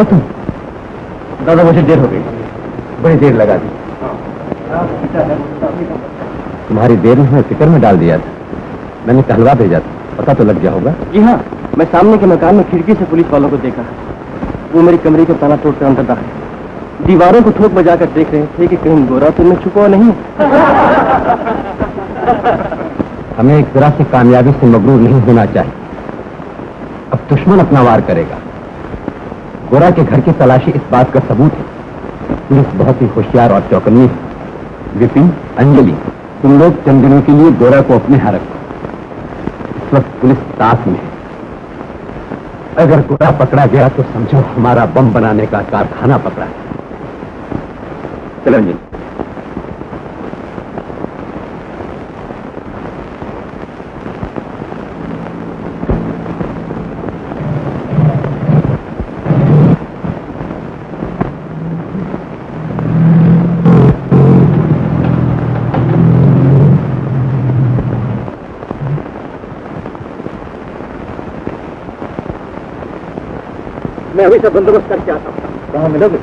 हो तुम? दादा मुझे देर हो गई, बड़ी देर लगा दी। तुम्हारी देर में मैं फिक्र में डाल दिया था। मैंने कहलवा भेजा था, पता तो लग गया होगा। जी हाँ, मैं सामने के मकान में खिड़की से पुलिस वालों को देखा। वो मेरी कमरे का ताला तोड़कर अंदर दाखिल, दीवारों को ठोक बजाकर देख रहे थे कि कहीं गोरा तो मैं छुपा नहीं। हमें एक तरह से कामयाबी से मगरूर नहीं होना चाहिए। अब दुश्मन अपना वार करेगा। गोरा के घर की तलाशी इस बात का सबूत है। पुलिस बहुत ही होशियार और चौकन्नी है। विपिन, अंजलि, तुम लोग चंद दिनों के लिए गोरा को अपने यहाँ रखो। इस वक्त पुलिस साथ में है। अगर गोरा पकड़ा गया तो समझो हमारा बम बनाने का कारखाना पकड़ा है। चलो अंजलि। मैं अभी सब बंदोबस्त करके आता हूँ। वहाँ मिलोगे?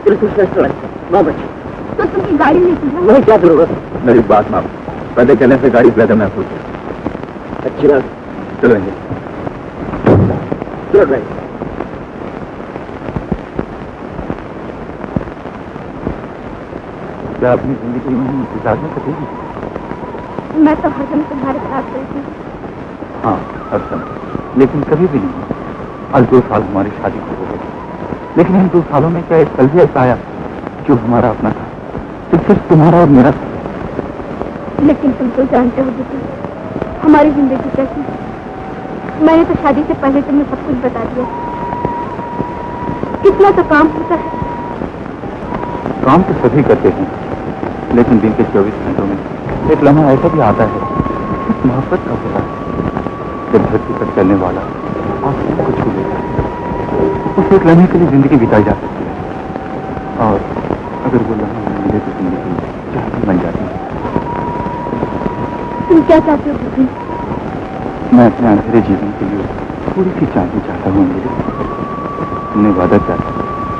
पुलिस रेस्टोरेंट 9 बजे। तो तुमकी गाड़ी लेती है? नहीं, क्या जरूरत? मेरी बात मानो, पहले चलने से गाड़ी पैदल महसूस है। अच्छी बात। चलो चलो ड्राइव। क्या अपनी जिंदगी में गुजारने सकेगी? मैं तो हर समय तुम्हारे साथ रहती हूँ। हाँ, हर समय, लेकिन कभी भी नहीं। आज 2 साल हमारी शादी को हो गए, लेकिन इन 2 सालों में क्या एक पल भी ऐसा आया जो हमारा अपना था, तो सिर्फ तुम्हारा और मेरा था। लेकिन तुम तो जानते हो दीदी, हमारी जिंदगी कैसी है। मैंने तो शादी से पहले तुम्हें सब कुछ बता दिया। कितना तो काम होता है। काम तो सभी करते हैं, लेकिन दिन के 24 घंटों में एक लम्हा ऐसा भी आता है मोहब्बत का होता है। जब धरती पर चलने वाला आसमान को छू लेता है, उस एक लम्हे के लिए जिंदगी बिताई जा सकती है। और अगर वो लम्हा न मिले तो जिंदगी जहन्नम बन जाती है। तुम क्या चाहते हो दीदी? मैं अपने अंधेरे जीवन के लिए थोड़ी सी चांदी चाहता हूँ। तुमने वादा किया था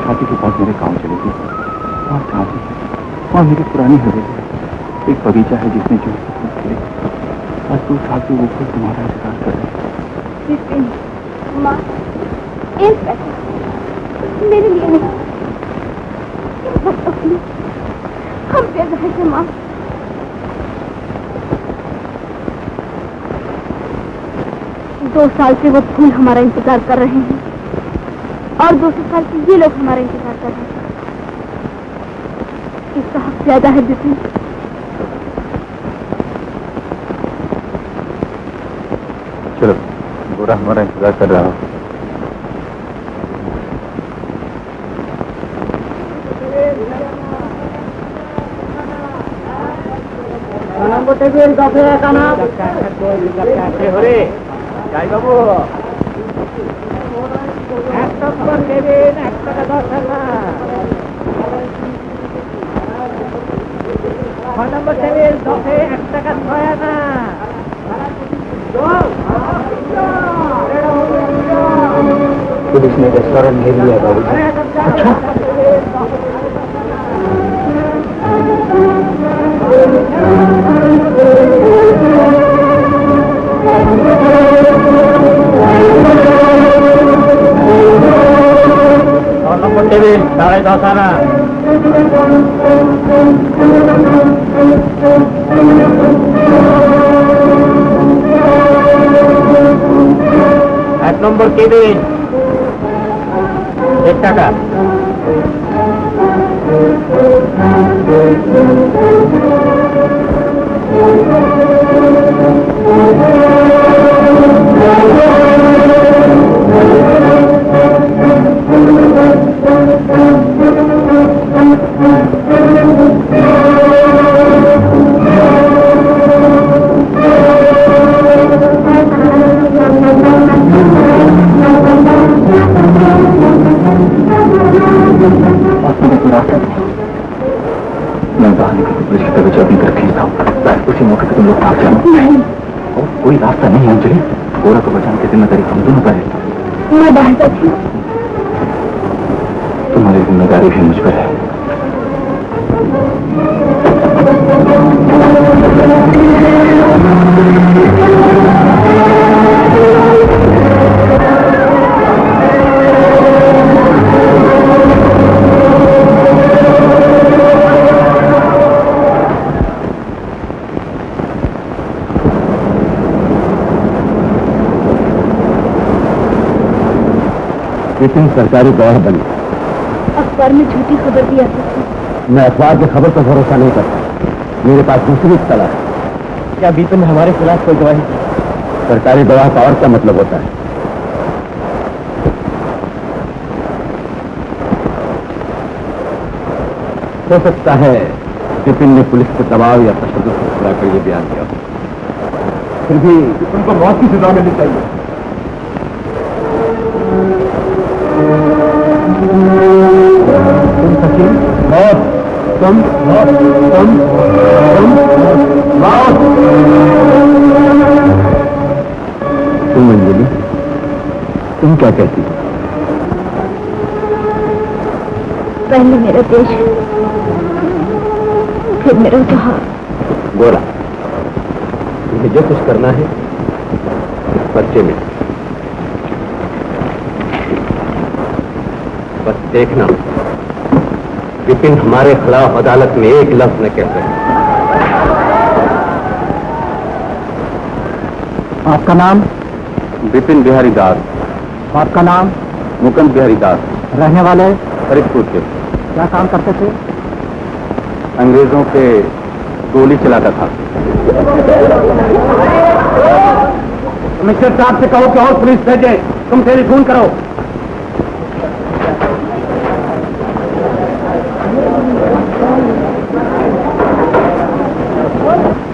शादी के बाद मेरे गाँव चलेगी। वहाँ चाहती है, वहाँ मेरी पुरानी हवेली है, एक बगीचा है जिसमें जो खिले। आज 2 साल के ऊपर तुम्हारा इंतजार कर रहे हैं। माँ, एक पैसा मेरे लिए नहीं, इस वक्त के लिए हम बेघर हैं माँ। दो साल से वो फूल हमारा इंतजार कर रहे हैं और 200 साल से ये लोग हमारा इंतजार कर रहे हैं। इसका हक ज्यादा है बिपिन। चलो, गोरा हमारा इंतजार कर रहा हो। যাই বাবু, 1 নম্বর দেবেন, 1 টাকা 10 আনা। 6 নম্বর দেবেন 10-এ 1 টাকা 6 আনা। पुलिस ने रेस्टोरेंट घेर लिया बाबू। अच्छा, 9 নম্বর টেবিল 10.5 আনা। 1 নম্বর টেবিল 1 টাকা। मैं बाहर निकल पुलिस की तरफ जल्दी कर खींचता हूँ। उसी मौके पर तुम लोग भाग जाओ। और कोई रास्ता नहीं है अंजलि, गोरा को बचाने की जिम्मेदारी हम दोनों पर है। मैं बाहर जाती हूँ। जिम्मेदारी भी मुझ पर है। विपिन सरकारी गवाह बन गया। अखबार में झूठी खबर भी आ सकती है। मैं अखबार की खबर पर भरोसा नहीं करता। मेरे पास दूसरी इत्तला है। क्या विपिन ने हमारे खिलाफ कोई गवाही की? सरकारी गवाह का और क्या मतलब होता है? हो सकता है विपिन ने पुलिस के दबाव या तशद्दुद को पूरा कर ये बयान किया। फिर भी उनको मौत की सजा मिलनी चाहिए। तुम सचिन मौत, तुम मौत, तुम मौत। तुम अंजलि, तुम क्या कहती हो? पहले मेरा देश, फिर मेरा जहां। गोरा, तुम्हें जो कुछ करना है इस पर्चे में, बस देखना विपिन हमारे खिलाफ अदालत में एक लफ्ज न कह सके। आपका नाम? विपिन बिहारी दास। आपका नाम? मुकुंद बिहारी दास। रहने वाले? फरीदपुर के। क्या काम करते थे? अंग्रेजों पे गोली चलाता था। कमिश्नर साहब से कहो कि और पुलिस भेजे। तुम टेलीफोन करो।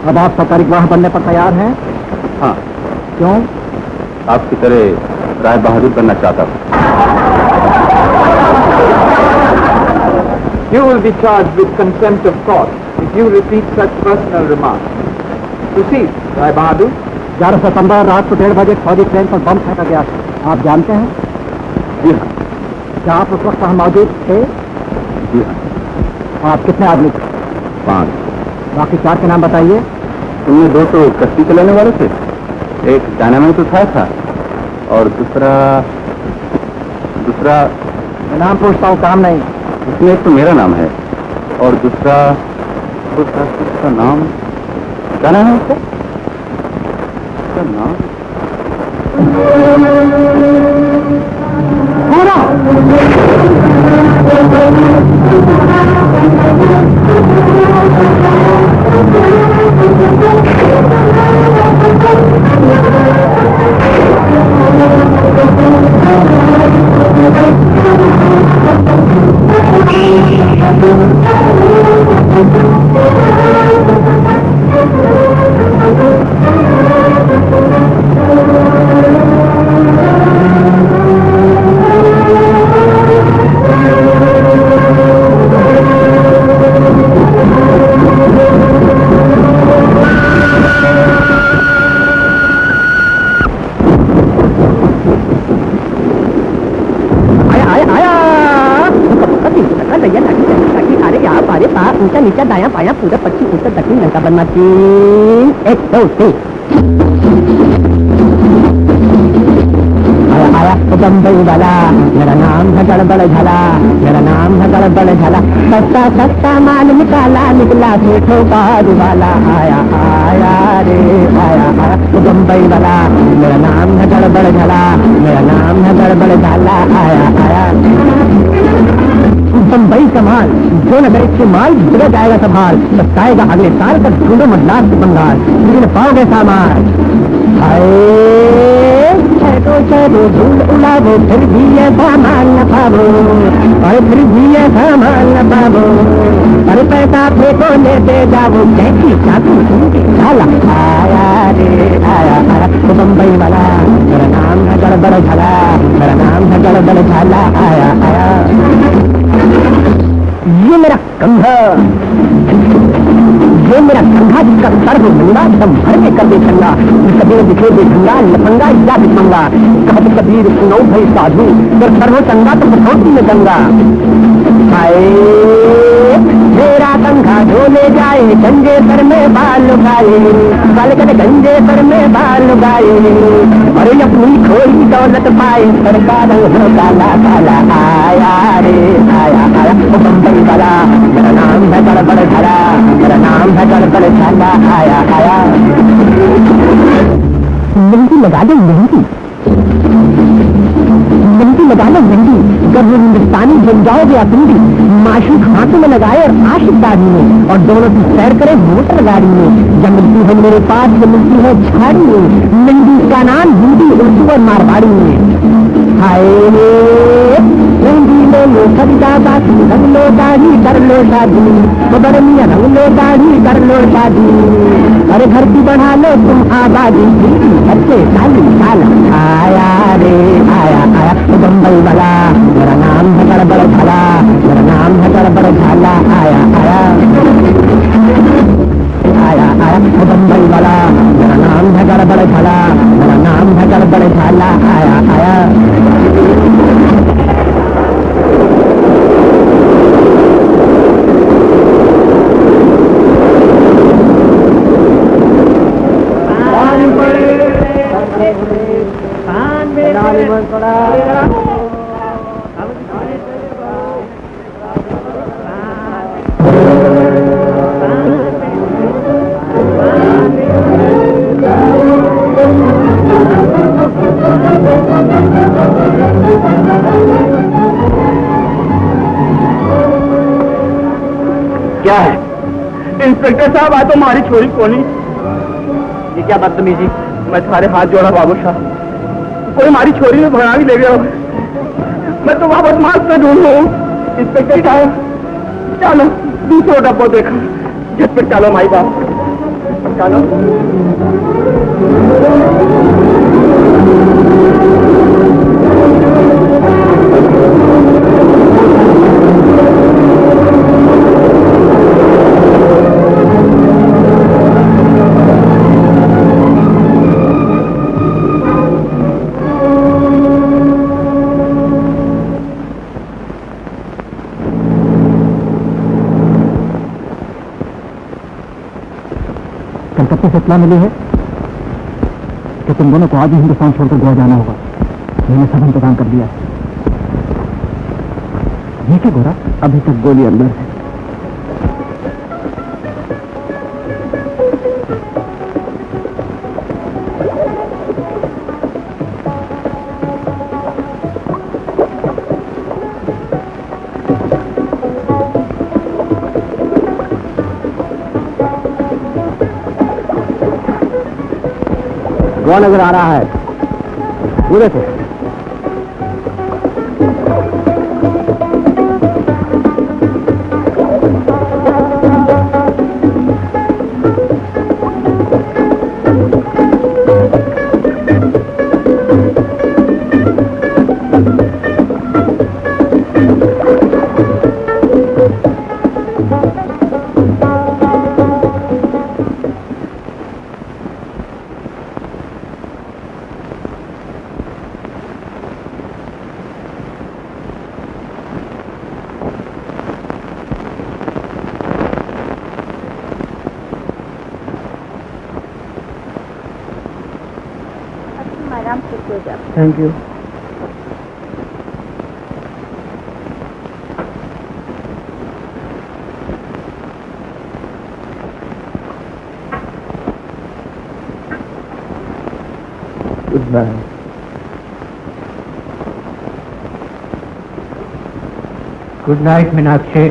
अब आप सरकारी गवाह बनने पर तैयार हैं? हाँ। क्यों? आपकी तरह राय बहादुर बनना चाहता हूँ। You will be charged with contempt of court if you repeat such personal remarks. Proceed, Rai Bahadur. 11 सितंबर रात को 1:30 बजे फौजी ट्रेन पर बम फेंका गया था। आप जानते हैं? जी हाँ। क्या आप उस वक्त वहाँ मौजूद थे? जी हाँ। आप कितने आदमी थे? 5। बाकी 4 के नाम बताइए। उनमें 2 तो कश्ती चलाने वाले थे, एक डायनामाइट उठाया था और दूसरा मैं नाम पूछता हूँ, काम नहीं। इसमें एक तो मेरा नाम है और दूसरा उसका नाम क्या नाम है उसका नाम? ऊंचा नीचा दाया पाया पूरा पश्चिम उत्तर दक्षिण लंका बनना 3 1 2 3 आया बम्बई वाला मेरा नाम है गड़बड़ झाला, मेरा नाम है गड़बड़ झाला। सस्ता सस्ता माल निकाला निकला सेठों बारू वाला। आया आया रे आया आया बम्बई वाला मेरा नाम है गड़बड़ झाला, मेरा नाम है गड़बड़ झाला। आया आया बम्बई का माल जो न बेच के माल बिगड़ जाएगा संभाल, बताएगा अगले साल तक ढूंढो मद्रास बंगाल, लेकिन पाओगे सामान। चलो धूल उड़ावो फिर भी ये सामान न पावो, और फिर भी ये सामान न पावो, पर पैसा फेंको ले दे जाओ कैसी चाकू सुनके झाला। आया रे आया आया बम्बई वाला मेरा नाम है गड़बड़ झाला, मेरा नाम है गड़बड़ झाला। आया आया ये मेरा कंधा, ये मेरा कंधा जिसका सर हो नंगा दम भर के कर दे ठंगा, कभी दिखे दे ढंगा लफंगा या भिखमंगा। कहत कबीर सुनो भाई साधु, जब सर हो चंगा तो कसौटी में गंगा। हाय मेरा कंधा धोले जाए, गंजे सर में बाल लुकाए, बाल कर गंजे सर में बाल लुकाए। अरे अपनी खोई दौलत पाए, सर का रंग हो काला काला। आया रे आया आया वो बम्बई वाला, मेरा नाम है गड़बड़ झाला, मेरा नाम है गड़बड़ झाला। आया आया मेहंदी लगा दे मेहंदी, मेहंदी लगा लो मेहंदी, जब वो हिंदुस्तानी बन जाओगे अपनी। माशूक हाथों में लगाए और आशिक दाढ़ी में, और दोनों की सैर करे मोटर गाड़ी में। जब मिलती है मेरे पास जब मिलती है झाड़ी में, मेहंदी का नाम हिंदी उर्दू और मारवाड़ी में। हाय मेहंदी ले लो सजदा बाकी, रंग लो दाढ़ी कर लो शादी, खबर मियाँ रंग लो दाढ़ी कर लो शादी। अरे घर की बढ़ा लो तुम आबादी, बच्चे साली साल। आया रे आया आया बम्बई वाला, मेरा नाम है गड़बड़ झाला, मेरा नाम है गड़बड़ झाला। आया आया आया आया बम्बई वाला, मेरा नाम है गड़बड़ झाला, मेरा नाम है गड़बड़ झाला। आया आया क्या है? इंस्पेक्टर साहब आ तो हमारी छोरी कोनी। ये क्या बदतमीजी? मैं तुम्हारे हाथ जोड़ा बाबू साहब, कोई हमारी छोरी में भगा भी ले गया। मैं तो वापस मास्क पे ढूंढ लूँ। इंस्पेक्टर साहब चलो दूसरा डब्बो देखा, झटपट चलो माई बाप चलो। कलकत्ते से इत्तला मिली है कि तुम दोनों को आज ही हिंदुस्तान छोड़कर गोवा जाना होगा। मैंने सब इंतजाम कर दिया है। ये क्या गोरा, अभी तक गोली अंदर है। कौन नजर आ रहा है? वो देखो। आराम से सो जाओ। Thank you. Good night. Good night Meenakshi.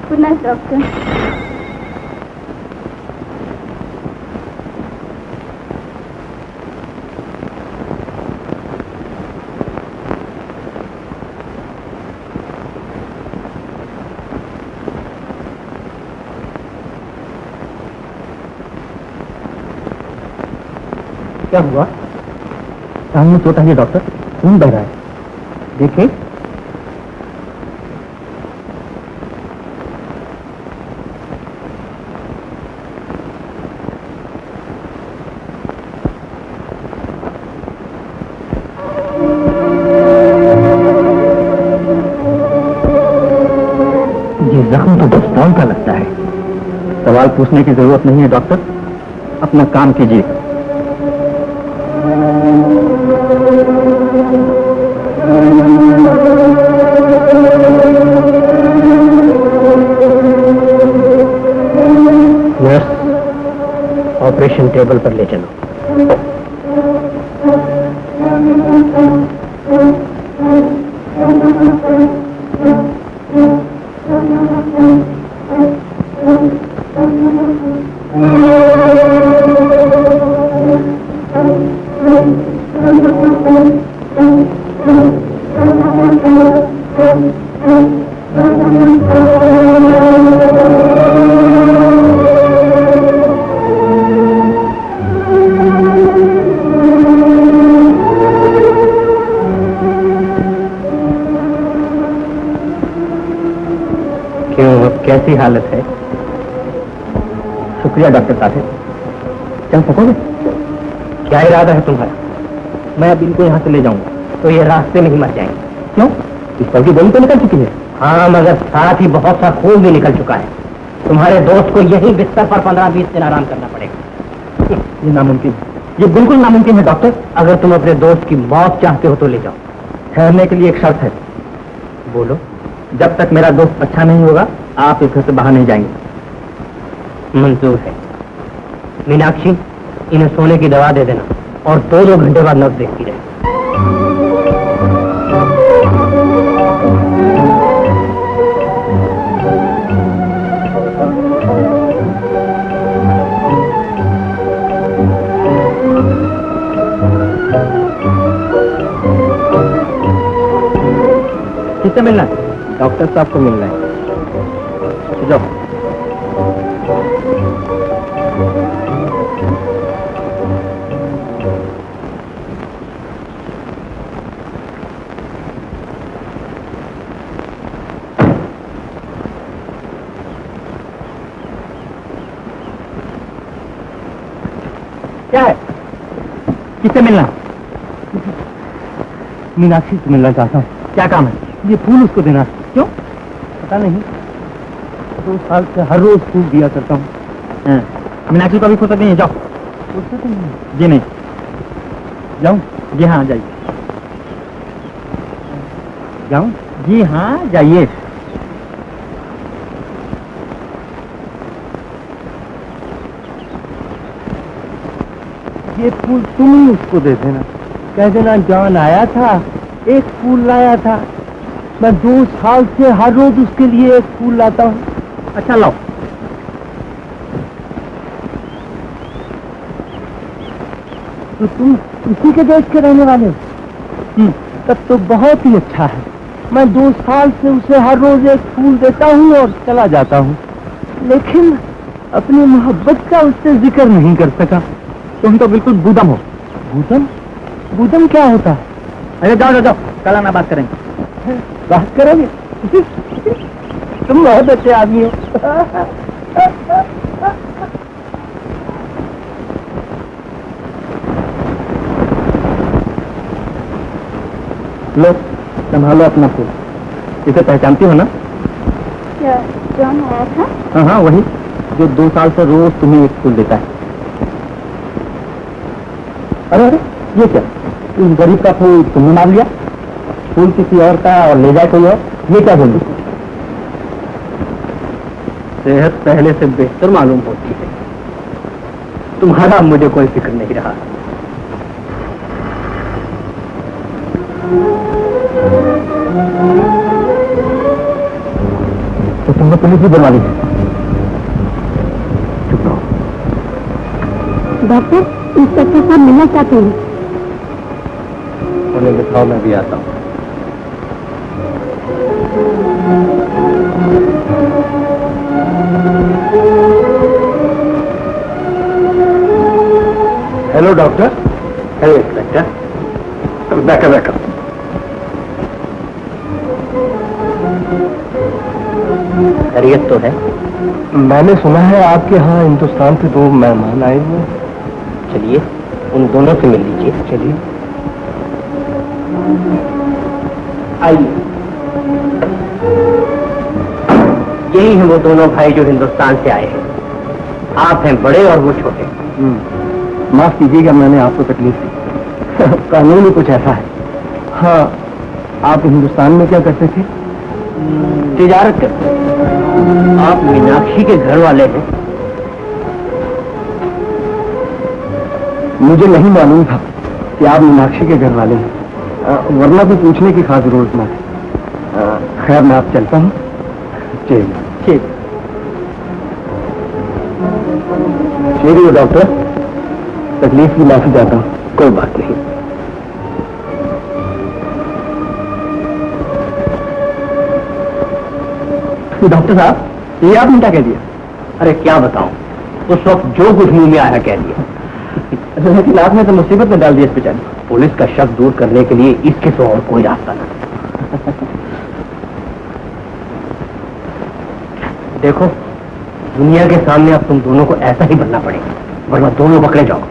Good night doctor. क्या हुआ? टांग में चोट आई है डॉक्टर, खून बह रहा है। देखिए। हिंदुस्तान का लगता है। सवाल पूछने की जरूरत नहीं है डॉक्टर, अपना काम कीजिए। नर्स, ऑपरेशन टेबल पर ले चलो। कैसी हालत है? शुक्रिया डॉक्टर साहब। चल सकोगे? क्या इरादा है तुम्हारा? मैं अब इनको यहाँ से ले जाऊंगा तो ये रास्ते में ही मर जाएंगे। क्यों? पिस्तौल की गोली तो निकल चुकी है। हाँ, मगर साथ ही बहुत सा खून भी निकल चुका है। तुम्हारे दोस्त को यही बिस्तर पर 15-20 दिन आराम करना पड़ेगा। ये नामुमकिन, ये बिल्कुल नामुमकिन है डॉक्टर। अगर तुम अपने दोस्त की मौत चाहते हो तो ले जाओ। ठहरने के लिए एक शर्त है। बोलो। जब तक मेरा दोस्त अच्छा नहीं होगा आप इस घर से बाहर नहीं जाएंगे। मंजूर है। मीनाक्षी, इन्हें सोने की दवा दे देना और 2-2 घंटे बाद नर्स देखती रहे। किससे मिलना है? डॉक्टर साहब को मिलना है। जाओ। क्या है? किससे मिलना? मीनाक्षी से मिलना चाहता हूँ। क्या काम है? ये फूल उसको देना। क्यों? पता नहीं, 2 साल से हर रोज फूल दिया करता हूँ। मीनाक्षी को अभी फुर्सत नहीं है। जाओ। फुर्सत नहीं है? जी नहीं। जाऊँ? जी हाँ, जाइए। जाऊँ? जी हाँ, जाइए। ये फूल तुम ही उसको दे देना। कह देना जॉन आया था, एक फूल लाया था। मैं 2 साल से हर रोज उसके लिए एक फूल लाता हूँ। अच्छा लाओ। तो तुम इसी के देश के रहने वाले हो? तब तो बहुत ही अच्छा है। मैं 2 साल से उसे हर रोज एक फूल देता हूँ और चला जाता हूँ, लेकिन अपनी मोहब्बत का उससे जिक्र नहीं कर सका। तुम तो बिल्कुल बूदम हो। बूदम? बूदम क्या होता है? अरे जाओ जाओ जाओ, कल आना बात करेंगे। बात करेंगे? तुम बहुत अच्छे आदमी हो। लो, संभालो अपना फूल। इसे पहचानती हो ना? क्या जॉन आया था? हाँ हाँ, वही जो 2 साल से रोज तुम्हें एक फूल देता है। अरे अरे, ये क्या? इस गरीब का फूल तुमने मार लिया? फूल किसी और का और ले जाए कोई और? ये क्या बोली? सेहत पहले से बेहतर मालूम होती है। तुम्हारा मुझे कोई फिक्र नहीं रहा। तो तुमने पुलिस भी बुलवा ली? चुप रहो। डॉक्टर, इंस्पेक्टर साहब मिलना चाहते हैं। उन्हें बिठाओ, मैं भी आता हूँ। Hello doctor. Hello inspector. बैठो बैठो। खैरियत तो है? मैंने सुना है आपके यहाँ हिंदुस्तान से 2 मेहमान आए हुए। चलिए उन दोनों से मिल लीजिए। चलिए आइए। यही हैं वो दोनों भाई जो हिंदुस्तान से आए हैं। आप हैं बड़े और वो छोटे। माफ कीजिएगा मैंने आपको तकलीफ दी। कानून ही कुछ ऐसा है। हाँ, आप हिंदुस्तान में क्या करते थे? तिजारत करते। आप मीनाक्षी के घर वाले हैं? मुझे नहीं मालूम था कि आप मीनाक्षी के घर वाले हैं, वरना तो पूछने की खास जरूरत न थी। खैर मैं आप चलता हूँ। ठीक चलिए डॉक्टर, तकलीफ की माफी चाहता हूँ। कोई बात नहीं। डॉक्टर साहब, ये आपने क्या कह दिया? अरे क्या बताऊं, उस वक्त जो कुछ मुंह में आया कह दिया। लेकिन आपने तो मुसीबत में डाल दिया इस बेचारे। पुलिस का शक दूर करने के लिए इसके तो और कोई रास्ता ना। देखो, दुनिया के सामने अब तुम दोनों को ऐसा ही बनना पड़ेगा, वरना दोनों पकड़े जाओ।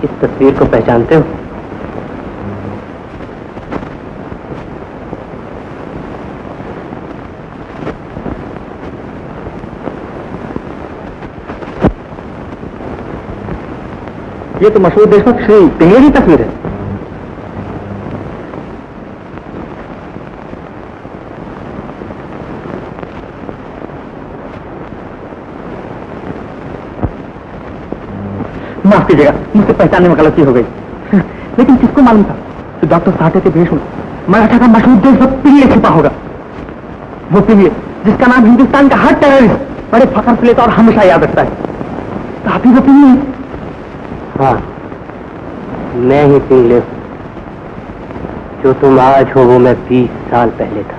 इस तस्वीर को पहचानते हो? ये तो मशहूर देशभक्त श्री पिंगले की तस्वीर है। माफ कीजिएगा, मुझसे पहचानने में गलती हो गई। लेकिन किसको मालूम था कि डॉक्टर साठे के भेष में मराठा का मशहूर देशभक्त पिंगले छिपा होगा। वो पिंगले जिसका नाम हिंदुस्तान का हर टेररिस्ट बड़े फख्र से लेता और हमेशा याद रखता है। तो आप ही वो पिंगले? हाँ, मैं ही पिंगले हूं। जो तुम आज हो वो मैं 20 साल पहले था।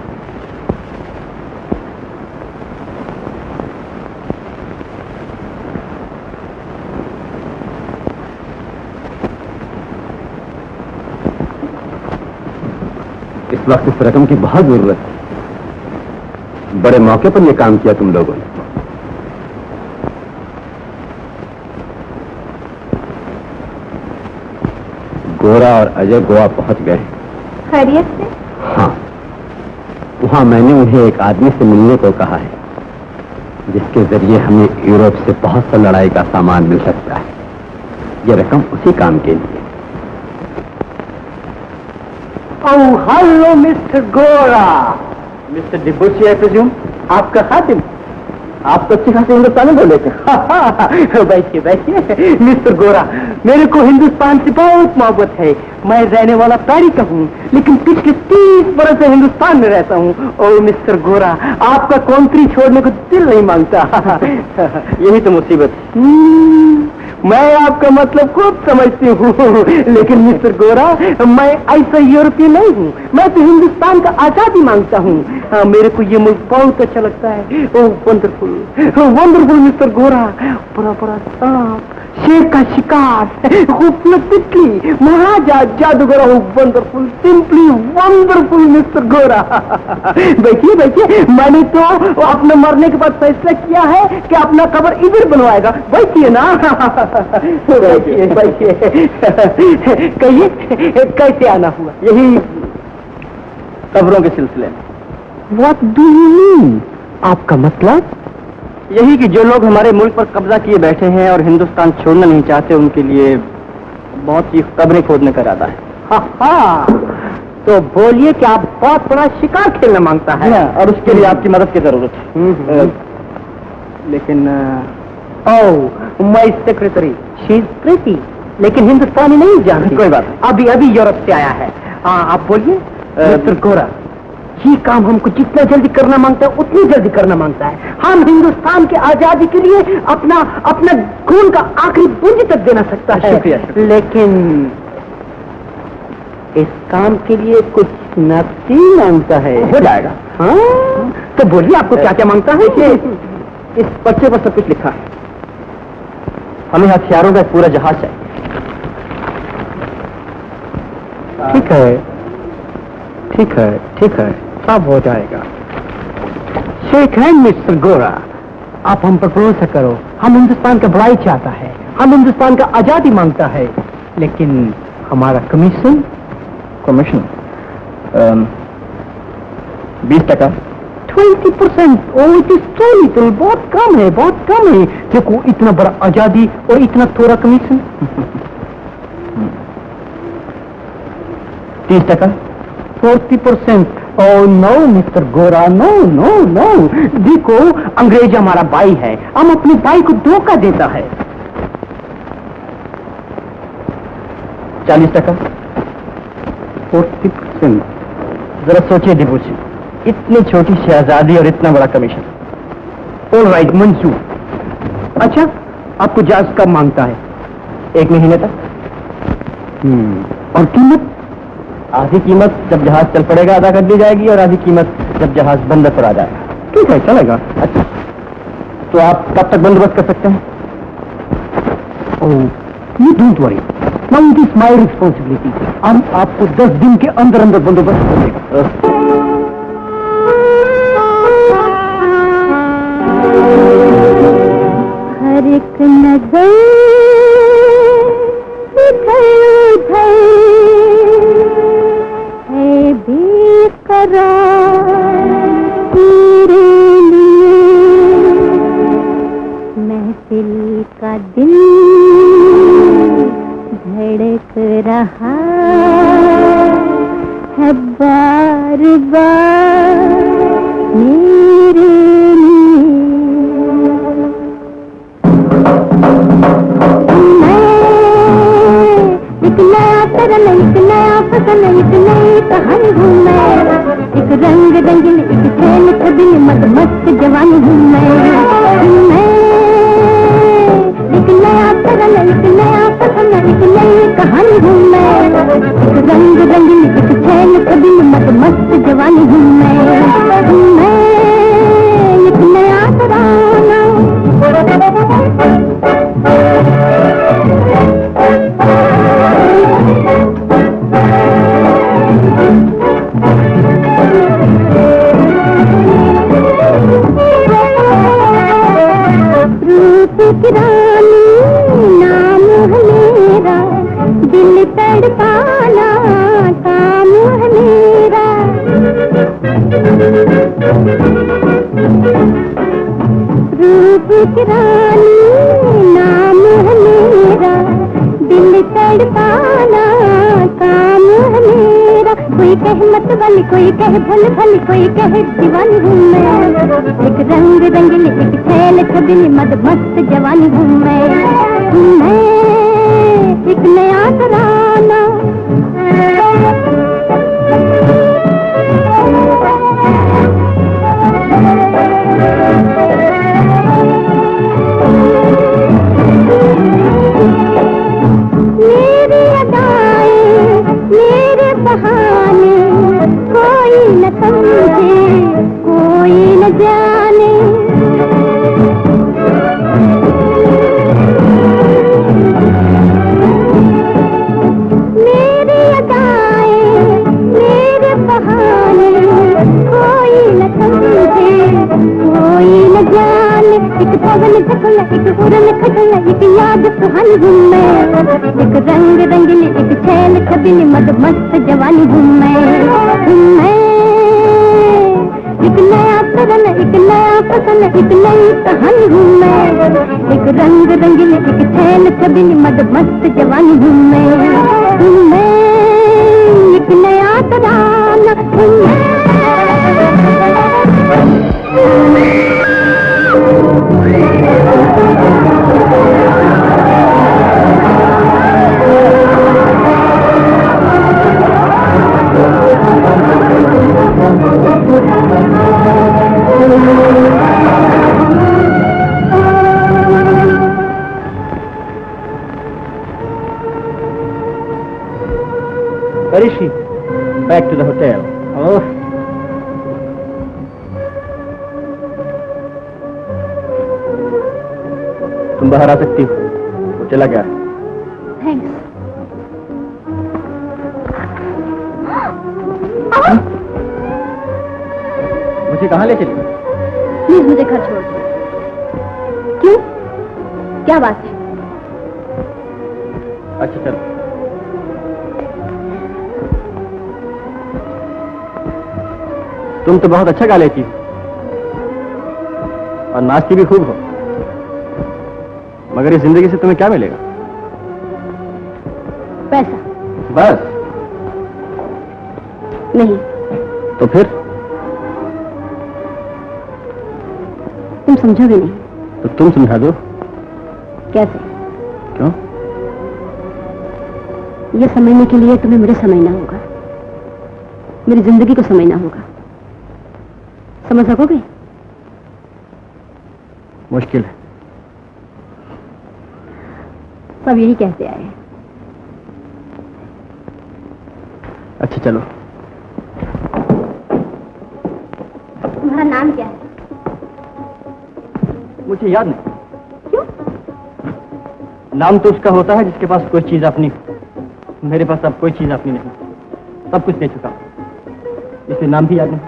इस वक्त इस रकम की बहुत जरूरत है। बड़े मौके पर यह काम किया तुम लोगों ने। गोरा और अजय गोवा पहुंच गए। खैरियत से? हाँ, वहां मैंने उन्हें एक आदमी से मिलने को कहा है, जिसके जरिए हमें यूरोप से बहुत सा लड़ाई का सामान मिल सकता है। यह रकम उसी काम के लिए। Oh, hello, Mr. Gora. Mr. Debussy, I presume? आपका खातिम? आप तो अच्छी खासी हिंदुस्तानी बोले थे। बैठिए बैठिए। मिस्टर गोरा, मेरे को हिंदुस्तान से बहुत मोहब्बत है। मैं रहने वाला पैरी का हूँ, लेकिन पिछले 30 बरस से हिंदुस्तान में रहता हूँ। और मिस्टर गोरा, आपका कंट्री छोड़ने को दिल नहीं मांगता। यही तो मुसीबत है। मैं आपका मतलब खूब समझती हूँ, लेकिन मिस्टर गोरा, मैं ऐसा यूरोपीय नहीं हूँ। मैं तो हिंदुस्तान का आजादी मांगता हूँ। मेरे को ये मुल्क बहुत अच्छा लगता है। ओह वंडरफुल, वंडरफुल मिस्टर गोरा। बड़ा बड़ा सांप, शेर का शिकार, खूबसूरत तितली, महाराजा, जादूगर। वंडरफुल, सिंपली वंडरफुल मिस्टर गोरा। बैठिए बैठिए। मैंने तो अपने मरने के बाद फैसला किया है कि अपना कब्र इधर बनवाएगा। बैठिए ना। बैठिए बैठिए। कहिए कैसे आना हुआ? यही कब्रों के सिलसिले में। What do you mean? आपका मतलब? यही कि जो लोग हमारे मुल्क पर कब्जा किए बैठे हैं और हिंदुस्तान छोड़ना नहीं चाहते, उनके लिए बहुत सी कब्रें खोदने का इरादा है। हाँ, तो बोलिए कि आप बहुत बड़ा शिकार खेलना मांगता है और उसके लिए आपकी मदद की जरूरत है। लेकिन oh, my secretary, she is pretty, लेकिन हिंदुस्तानी नहीं जानती। कोई बात नहीं, अभी अभी यूरोप से आया है। हाँ, आप बोलिए। मिस्टर गोरा, ये काम हमको जितना जल्दी करना मांगता है उतनी जल्दी करना मांगता है। हम हिंदुस्तान की आजादी के लिए अपना अपना खून का आखिरी बूंद तक देना सकता है। शुक्रिया। लेकिन इस काम के लिए कुछ नकदी मांगता है। हो जाएगा। हाँ, तो बोलिए आपको क्या क्या मांगता है? इस पर्चे पर सब कुछ लिखा है। हमें हथियारों का एक पूरा जहाज चाहिए। ठीक है ठीक है, सब हो जाएगा। शेख हैंड मिस्टर गोरा, आप हम पर भरोसा करो। हम हिंदुस्तान का भलाई चाहता है, हम हिंदुस्तान का आजादी मांगता है, लेकिन हमारा commission 20%। 20%? Oh, it is so little, बहुत कम है, बहुत कम है। देखो, इतना बड़ा आजादी और इतना थोड़ा कमीशन। 30%? 40%? ओह नो मिस्टर गोरा, नो नो नो। देखो, अंग्रेज हमारा भाई है, हम अपने भाई को धोखा देता है। 40%? 40%? जरा सोचिए डिबूसी, इतनी छोटी शहजादी और इतना बड़ा कमीशन। ऑल राइट, मंजूर। अच्छा, आपको जहाज कब मांगता है? 1 महीने तक। और कीमत? आधी कीमत जब जहाज चल पड़ेगा अदा कर दी जाएगी, और आधी कीमत जब जहाज बंदर पर आ जाएगा। ठीक है, चलेगा। अच्छा, तो आप कब तक बंदोबस्त कर सकते हैं? Oh, you don't worry, now it is my responsibility. हम आपको 10 दिन के अंदर अंदर बंदोबस्त कर देगा। हर एक नजर इधर उधर है बेकरार तेरे लिए, महफिल का दिल धड़क रहा है बार बार मेरे लिए। एक नया तरन, एक नया फसन, एक नई कहानी हूँ मैं, एक रंग रंगीन, एक खेल कबिल मदमस्त जवानी हूँ मैं। एक नया तरन, एक नया फसन, एक नई कहानी हूँ मैं, एक रंग रंगीन, एक खेल कबिल मदमस्त जवानी हूँ मैं। एक नया तराना रूप की रानी नाम है मेरा, दिल तड़पाना काम है मेरा। रूप की रानी नाम है मेरा, दिल तड़पाना काम है मेरा। कोई कहे मत वाली, कोई कहे भल भली, कोई कहे दीवानी हूँ मैं, एक रंग रंगीली, एक खेल खबिली मदमस्त जवानी हूँ मैं। एक नया तराना मेरी अदाएं, मेरे बहाने, कोई न समझे, कोई न जाने। मेरी अदाएं, मेरे बहाने, कोई न समझे, कोई न जाने। एक पवन झकला, एक उड़न खटला, एक याद सुहानी हूँ मैं, एक रंग रंगीली, एक खेल खबिली मदमस्त जवानी हूँ मैं। एक नया तरन, एक नया फसन, एक नई कहानी हूँ मैं, एक रंग रंगीली, एक खेल खबिली मदमस्त जवानी हूँ मैं। एक नया तराना Where is she? Back to the hotel. Oh. तुम बाहर आ सकती हो, वो चला गया है। थैंक्स। मुझे कहाँ ले चली? प्लीज मुझे घर छोड़ दो। क्यों? क्या बात है? अच्छा चलो। तुम तो बहुत अच्छा गा लेती हो और नाचती भी खूब हो, मगर इस जिंदगी से तुम्हें क्या मिलेगा? पैसा? बस? नहीं। तो फिर? तुम समझोगे नहीं। तो तुम समझा दो। कैसे? क्यों? ये समझने के लिए तुम्हें मुझे समझना होगा, मेरी जिंदगी को समझना होगा। समझ सकोगे? मुश्किल है। सब यही कहते आए हैं। अच्छा चलो। तुम्हारा नाम क्या है? मुझे याद नहीं। क्यों? नाम तो उसका होता है जिसके पास कोई चीज अपनी हो। मेरे पास अब कोई चीज अपनी नहीं, सब कुछ दे चुका, इसलिए नाम भी याद नहीं।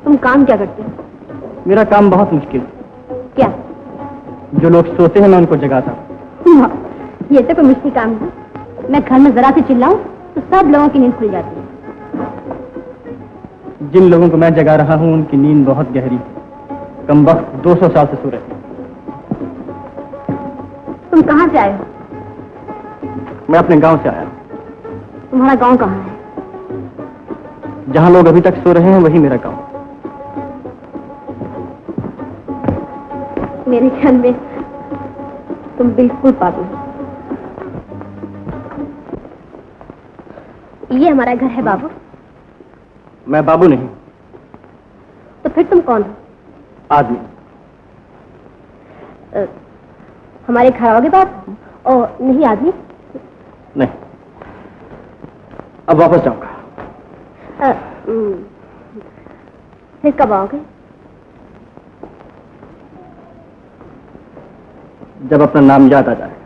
तुम काम क्या करते हो? मेरा काम बहुत मुश्किल है। क्या? जो लोग सोते हैं मैं उनको जगाता हूँ। ये तो कोई मुश्किल काम है। मैं घर में जरा से चिल्लाऊं तो सब लोगों की नींद खुल जाती है। जिन लोगों को मैं जगा रहा हूँ उनकी नींद बहुत गहरी है, कम वक्त 200 साल से सो रहे हैं। तुम कहाँ से आए हो? मैं अपने गांव से आया हूँ। तुम्हारा गांव कहाँ है? जहाँ लोग अभी तक सो रहे हैं वही मेरा गांव। मेरे ख्याल में तुम बिल्कुल पागल हो। ये हमारा घर है बाबू। मैं बाबू नहीं। तो फिर तुम कौन हो? आदमी। हमारे घर आओगे बाप? और नहीं आदमी? नहीं, अब वापस जाऊंगा। फिर कब आओगे? जब अपना नाम याद आ जाएगा।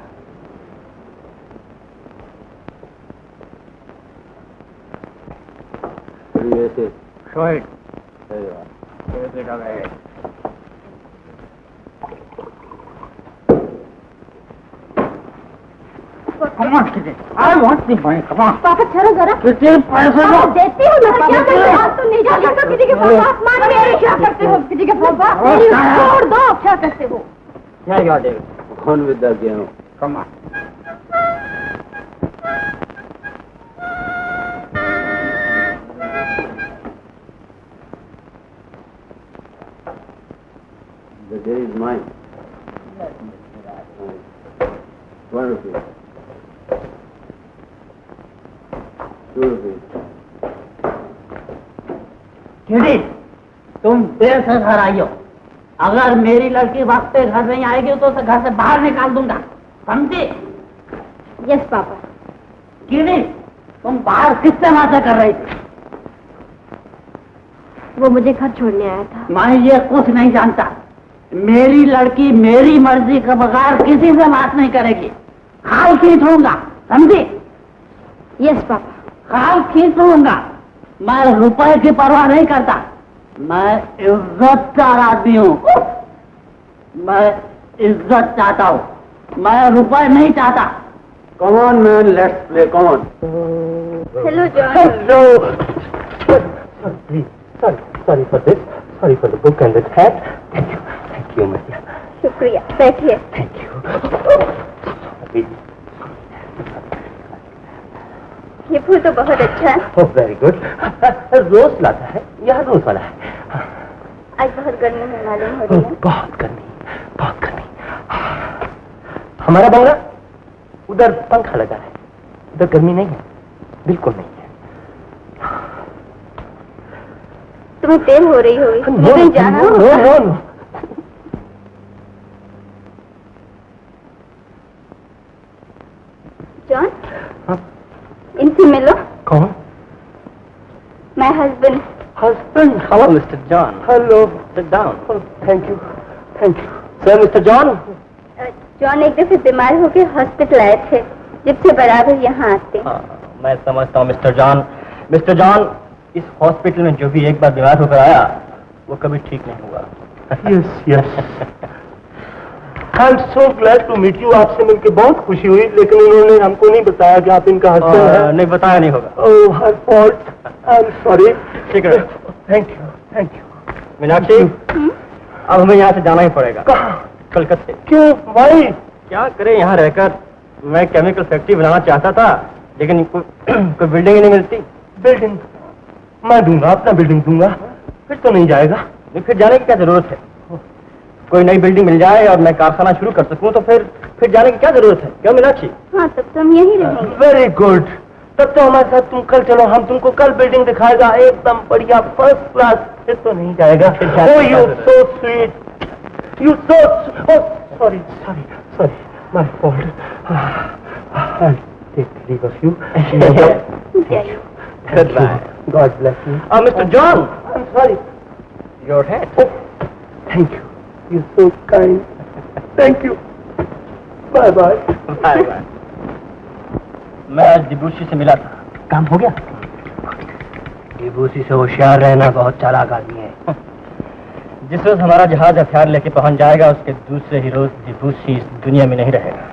I want the money. Come on. पापा चलो जरा। कितने पैसे दो? देती हूँ मैं। क्या करते हो? तुम नहीं जाती हो किसी के पास आसमान में। क्या करते हो किसी के पास? छोड़ दो। क्या करते हो? Yeah, you are David. Gone with the game. Come on. The day is mine. 1 rupee. 2 rupees. किडी, तुम देर से घर आई हो। अगर मेरी लड़की वक्त पे घर नहीं आएगी तो उसे घर से बाहर निकाल दूंगा, समझी? Yes papa. किडी, तुम बाहर किससे बातें कर रही थी? वो मुझे घर छोड़ने आया था। मैं ये कुछ नहीं जानता। मेरी लड़की मेरी मर्जी के बगैर किसी से बात नहीं करेगी। खाल खींच लूंगा, समझी? Yes papa. खाल खींच लूंगा। मैं रुपए की परवाह नहीं करता। मैं इज्जतदार आदमी हूँ। मैं इज्जत चाहता हूँ, मैं रुपए नहीं चाहता। Come on, man, let's play. Come on. Hello John. Hello. Sorry for this. Sorry for the book and the hat. Thank you, my dear. शुक्रिया, बैठिए। Thank you. ये फूल तो बहुत अच्छा है। Oh, very good. रोज लाता है, यह रोज वाला है। आज बहुत गर्मी में मालूम हो रही है। बहुत गर्मी, बहुत गर्मी। हमारा बंगला उधर पंखा लगा है, उधर गर्मी नहीं है, बिल्कुल नहीं है। तुम्हें देर हो रही होगी, तुम्हें कहीं जाना होगा। नो। जॉन, इनसे मिलो। कौन? My husband. Husband. Hello, Mr. John. Hello. Sit down. Oh, thank you. Sir, Mr. John. John एक दफे बीमार होकर हॉस्पिटल आए थे, जब से बराबर यहाँ आते। मैं समझता हूँ मिस्टर जॉन। मिस्टर जॉन, इस हॉस्पिटल में जो भी एक बार बीमार होकर आया वो कभी ठीक नहीं हुआ। Yes yes, I am so glad to meet you. आपसे मिलकर बहुत खुशी हुई, लेकिन उन्होंने हमको नहीं बताया कि आप इनका हस्बैंड है। नहीं बताया नहीं होगा। Oh my fault, I am sorry. ठीक है, thank you thank you. Meenakshi, अब हमें यहाँ से जाना ही पड़ेगा। कहाँ? कलकत्ते। क्यों भाई? क्या करें, यहाँ रहकर मैं केमिकल फैक्ट्री बनाना चाहता था, लेकिन कोई बिल्डिंग ही नहीं मिलती। बिल्डिंग मैं दूंगा, अपना बिल्डिंग दूंगा। फिर तो नहीं जाएगा। नहीं, फिर जाने की क्या जरूरत है? कोई नई बिल्डिंग मिल जाए और मैं कारखाना शुरू कर सकूं तो फिर जाने की क्या जरूरत है? क्यों मीनाक्षी? हाँ, तब तो हम यहीं रहेंगे। वेरी गुड, तब तो हमारे साथ तुम कल चलो, हम तुमको कल बिल्डिंग दिखाएगा, एकदम बढ़िया फर्स्ट क्लास। फिर तो नहीं जाएगा। Oh you so sweet, you so sorry sorry sorry, my fault. I take leave of you. Goodbye. God bless you. Mr. John, I'm sorry. your hat. Oh, thank you. You're so kind. Thank you. Bye bye. Bye bye. मैं आज डिबूसी से मिला था। काम हो गया? डिबूसी से होशियार रहना बहुत चालाक आदमी है। जिस रोज हमारा जहाज हथियार लेके पहुंच जाएगा, उसके दूसरे ही रोज डिबूसी इस दुनिया में नहीं रहेगा।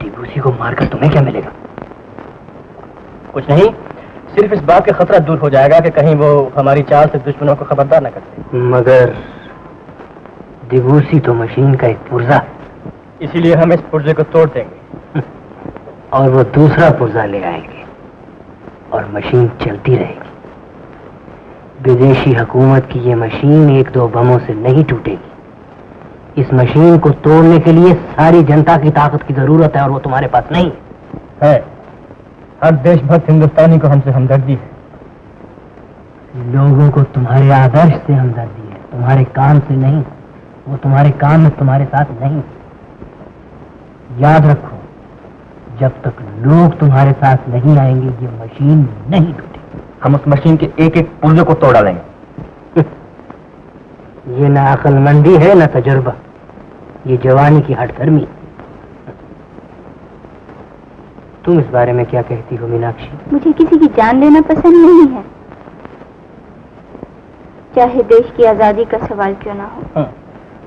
डिबूसी को मारकर तुम्हें क्या मिलेगा? कुछ नहीं, सिर्फ इस बात का खतरा दूर हो जाएगा कि कहीं वो हमारी चाल से दुश्मनों को खबरदार न करते। मगर डिबूसी तो मशीन का एक पुर्जा है। इसीलिए हम इस पुर्जे को तोड़ देंगे और वो दूसरा पुर्जा ले आएंगे और मशीन चलती रहेगी। विदेशी हुकूमत की ये मशीन एक दो बमों से नहीं टूटेगी। इस मशीन को तोड़ने के लिए सारी जनता की ताकत की जरूरत है और वो तुम्हारे पास नहीं है। हर देशभक्त हिंदुस्तानी को हमसे हमदर्दी है। लोगों को तुम्हारे आदर्श से हमदर्दी है, तुम्हारे काम से नहीं। वो तुम्हारे काम में तुम्हारे साथ नहीं। याद रखो, जब तक लोग तुम्हारे साथ नहीं आएंगे ये मशीन नहीं टूटेगी। हम उस मशीन के एक एक पुर्जे को तोड़ डालेंगे। ये ना अक्लमंदी है ना तजुर्बा, ये जवानी की हठधर्मी। तुम इस बारे में क्या कहती हो मीनाक्षी? मुझे किसी की जान लेना पसंद नहीं है, चाहे देश की आजादी का सवाल क्यों ना हो।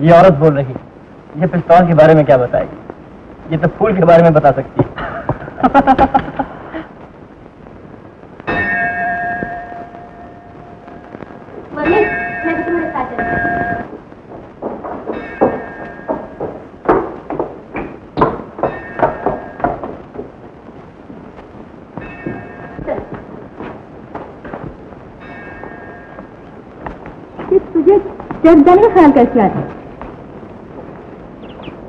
ये औरत बोल रही, ये पिस्तौल के बारे में क्या बताएगी? ये तो फूल के बारे में बता सकती है। मैं तुम्हारे साथ चलती हूँ। तुझे चर्च जाने का ख्याल कैसे आता है?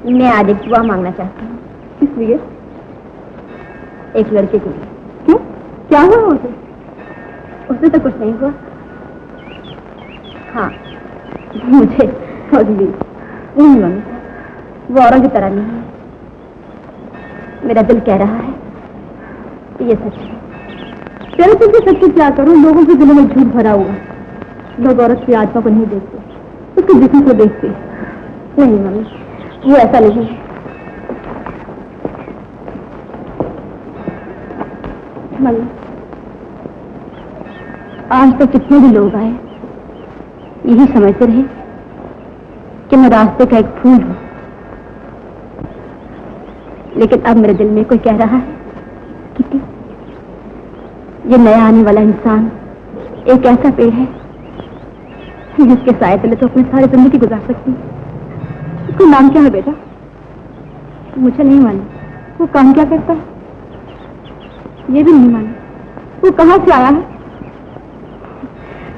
मैं आज एक दुआ मांगना चाहती हूँ। किस लिए? एक लड़के के लिए। क्यों? क्या हुआ उसे? उसे तो कुछ नहीं हुआ। हाँ, मुझे नहीं मम्मी, वो औरों की तरह नहीं है। मेरा दिल कह रहा है कि ये सच है। चलो तुमसे सच क्या करूं, लोगों के दिलों में झूठ भरा हुआ। लोग औरत की आत्मा को नहीं देखते, उसके जिस्म को देखते। नहीं मम्मी, वो ऐसा नहीं है। मम्मी, आज तक कितने भी लोग आए यही समझते रहे कि मैं रास्ते का एक फूल हूं, लेकिन अब मेरे दिल में कोई कह रहा है कि ये नया आने वाला इंसान एक ऐसा पेड़ है जिसके साए तले तो अपनी सारी जिंदगी गुजार सकती है। उसका नाम क्या है बेटा? मुझे नहीं मालूम। वो काम क्या करता है? ये भी नहीं मालूम। वो कहाँ से आया है?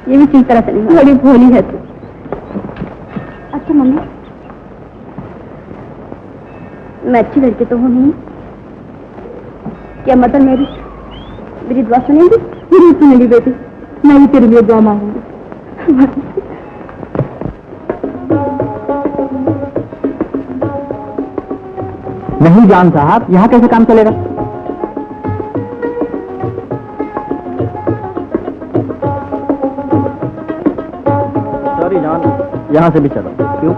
ये भी ठीक तरह से नहीं। बड़ी भोली है तू। अच्छा मम्मी, मैं अच्छी लड़की तो हूँ नहीं, क्या मतलब मेरी दुआ सुनेगी? जरूर सुनेगी बेटी, मैं भी तेरे लिए दुआ मांगूंगी। नहीं जान साहब, यहाँ कैसे काम चलेगा? सॉरी जान, यहाँ से भी चलो। क्यों?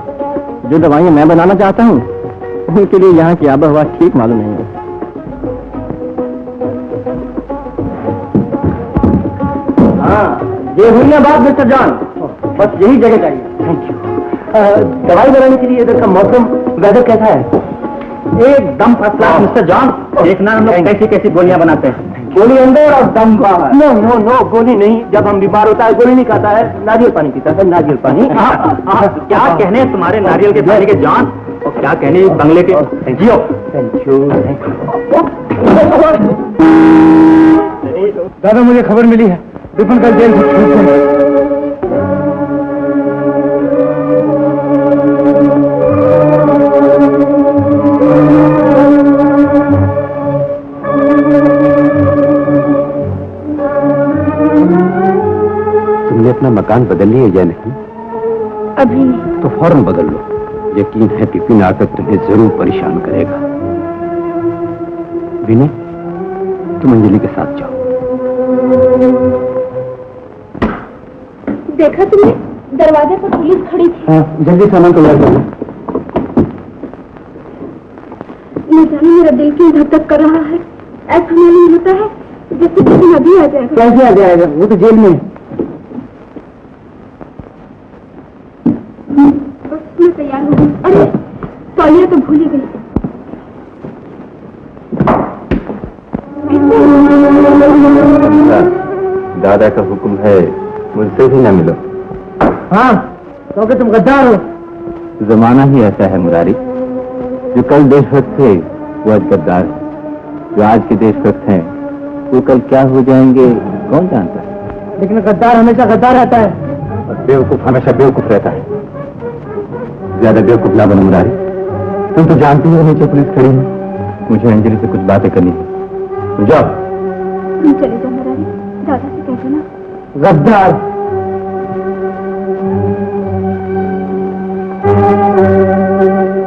जो दवाइयाँ मैं बनाना चाहता हूँ उनके लिए यहाँ की आबोहवा ठीक मालूम नहीं है। हाँ, ये हुई ना बात मिस्टर जॉन, बस यही जगह चाहिए। Thank you. दवाई बनाने के लिए इधर का मौसम वेदर कैसा है? एकदम फर्स्ट क्लास मिस्टर जॉन। देखना हम लोग कैसी कैसी गोलियां बनाते हैं। गोली अंदर और दम बाहर। नो नो नो, गोली नहीं। जब हम बीमार होता है गोली नहीं खाता है, नारियल पानी पीता है। नारियल पानी। क्या कहने तुम्हारे नारियल के पानी के जॉन, और क्या कहने इस बंगले के जियो। Thank you. दादा मुझे खबर मिली है विपिन कल जेल से छूट गए। तुमने अपना मकान बदल लिया या नहीं? अभी नहीं। तो फौरन बदल लो। यकीन है विपिन आकर तुम्हें जरूर परेशान करेगा। विनय, तुम अंजलि के साथ जाओ। देखा तुमने, दरवाजे पर पुलिस खड़ी थी। हाँ, जल्दी सामान तैयार करो। न जाने मेरा दिल क्यों धक धक कर रहा है। ऐसा मालूम होता है जैसे किसी अभी आ जाएगा। कैसे आ जाएगा? वो तो जेल में। बस मैं तैयार हूँ। अरे तौलिया तो भूल ही गई। दादा का हुक्म है मुझसे भी न मिलो। हाँ, क्योंकि तुम गद्दार हो। जमाना ही ऐसा है मुरारी। जो कल देशभक्त थे वो आज गद्दार है। जो आज के देशभक्त हैं वो कल क्या हो जाएंगे कौन जानता है। लेकिन गद्दार हमेशा गद्दार रहता है। और बेवकूफ हमेशा बेवकूफ रहता है। ज्यादा बेवकूफ ना बनो मुरारी। तुम तो जानती हो नीचे पुलिस खड़ी है। मुझे अंजलि से कुछ बातें करनी है। जाओ। तुम चले जाओ मुरारी, दादा से कह देना। गद्दार।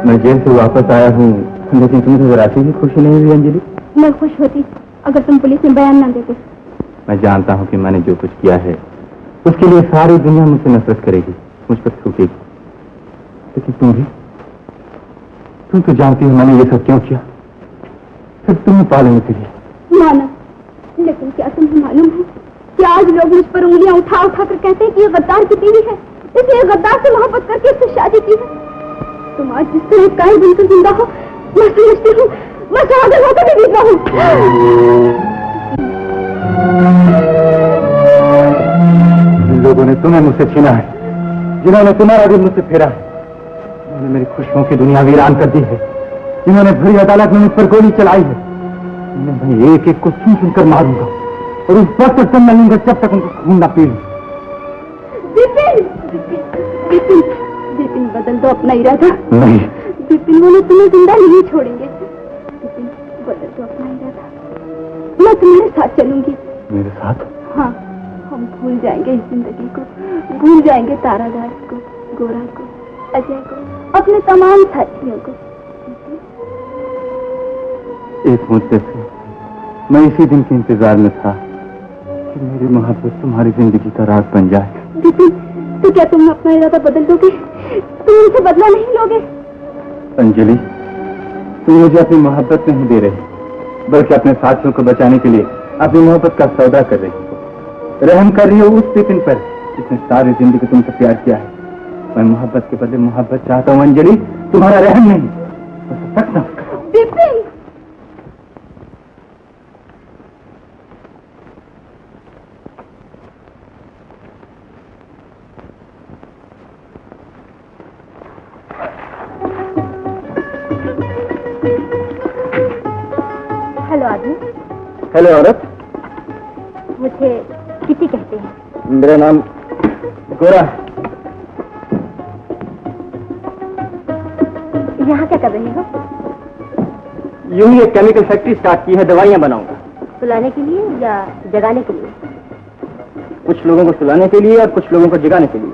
मैं जेल से वापस आया हूँ, लेकिन तुम्हें जरा सी भी खुशी नहीं हुई अंजलि? मैं खुश होती अगर तुम पुलिस में बयान ना देते। मैं जानता हूँ कि मैंने जो कुछ किया है उसके लिए सारी दुनिया मुझसे नफरत करेगी, मुझ पर थूकेगी। लेकिन तुम तो जानती हो मैंने ये सब क्यों किया। सिर्फ तुम्हें पालने के लिए। माना, लेकिन क्या तुम्हें मालूम है कि आज लोग मुझ पर उंगलियां उठा उठा कर कहते हैं कि ये गद्दार की बीवी है, इसलिए गद्दार से मोहब्बत करके इससे शादी की है। तुम आज जिस तरह कायल बनकर जिंदा हो, मैं समझती हूँ मैं शहादत होकर भी जीता हूँ। जिन लोगों ने तुम्हें मुझसे छीना है, जिन्होंने तुम्हारा दिल मुझसे फेरा है, जिन्होंने मेरी खुशियों की दुनिया वीरान कर दी है, जिन्होंने भरी अदालत में मुझ पर गोली चलाई है, उन्हें मैं एक एक को चुन चुन कर मारूंगा और उस वक्त तक न लूंगा जब तक उनको खून न पी लूं। विपिन, विपिन, विपिन, बदल दो अपना इरादा। नहीं विपिन, वो लोग तुम्हें जिंदा नहीं छोड़ेंगे। विपिन, बदल दो अपना इरादा। मैं तुम्हारे साथ चलूंगी। मेरे साथ? हाँ, हम भूल जाएंगे इस जिंदगी को, भूल जाएंगे तारादास को, गोरा को, अजय को, अपने तमाम साथियों को। एक मुद्दे से मैं इसी दिन के इंतजार में था कि मेरी मोहब्बत तुम्हारी जिंदगी का राज बन जाए। विपिन, तो क्या तुम अपना इरादा बदल दोगे? तुम उनसे बदला नहीं लोगे? अंजलि, तुम मुझे अपनी मोहब्बत नहीं दे रही, बल्कि अपने साथियों को बचाने के लिए अपनी मोहब्बत का सौदा कर रही हो। रहम कर रही हो उस विपिन पर जिसने सारी जिंदगी तुमसे प्यार किया है। मैं मोहब्बत के बदले मोहब्बत चाहता हूँ अंजलि, तुम्हारा रहम नहीं। विपिन, हेलो आदमी। हेलो औरत। मुझे किसी कहते हैं। मेरा नाम गोरा है। यहाँ क्या कर रहे हो? यूं ही एक केमिकल फैक्ट्री स्टार्ट की है, दवाइयां बनाऊंगा। सुलाने के लिए या जगाने के लिए? कुछ लोगों को सुलाने के लिए और कुछ लोगों को जगाने के लिए।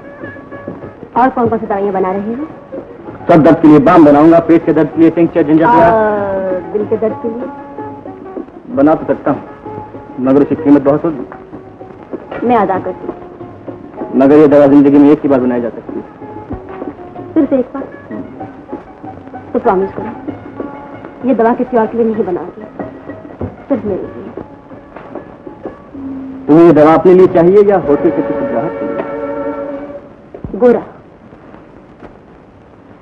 और कौन कौन सी दवाइयाँ बना रहे हो? सब दर्द के लिए बाम बनाऊंगा, पेट के दर्द के लिए टिंचर, जिंजर और दिल के दर्द के लिए? बना तो सकता हूँ, मगर उसकी कीमत बहुत होगी। मैं अदा करती हूँ। मगर ये दवा जिंदगी में एक ही बार बनाई जा सकती है। सिर्फ एक बार? तो प्रॉमिस करो ये दवा किसी और के लिए नहीं बनाओगी, सिर्फ मेरे लिए। तुम्हें ये दवा अपने लिए चाहिए या होटल के किसी ग्राहक के लिए? गोरा,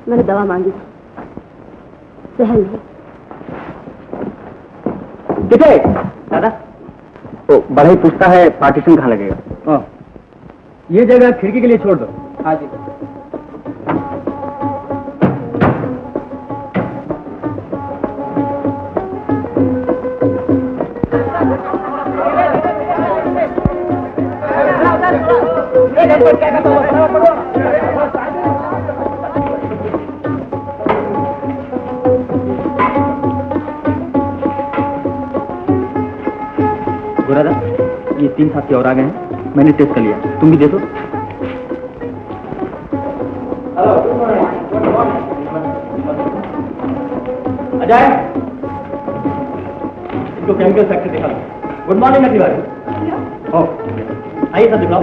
मैंने दवा मांगी थी, सहल नहीं। किसे? दादा, तो बड़ा ही पूछता है पार्टीशन कहाँ लगेगा? ये जगह खिड़की के लिए छोड़ दो। हाँ जी। गोरादा, ये 3 साथी और आ गए हैं, मैंने टेस्ट कर लिया, तुम भी देखो। अजय, इसको केमिकल फैक्ट्री दिखा दो। Good morning Tiwari. आइए सब दिखाओ।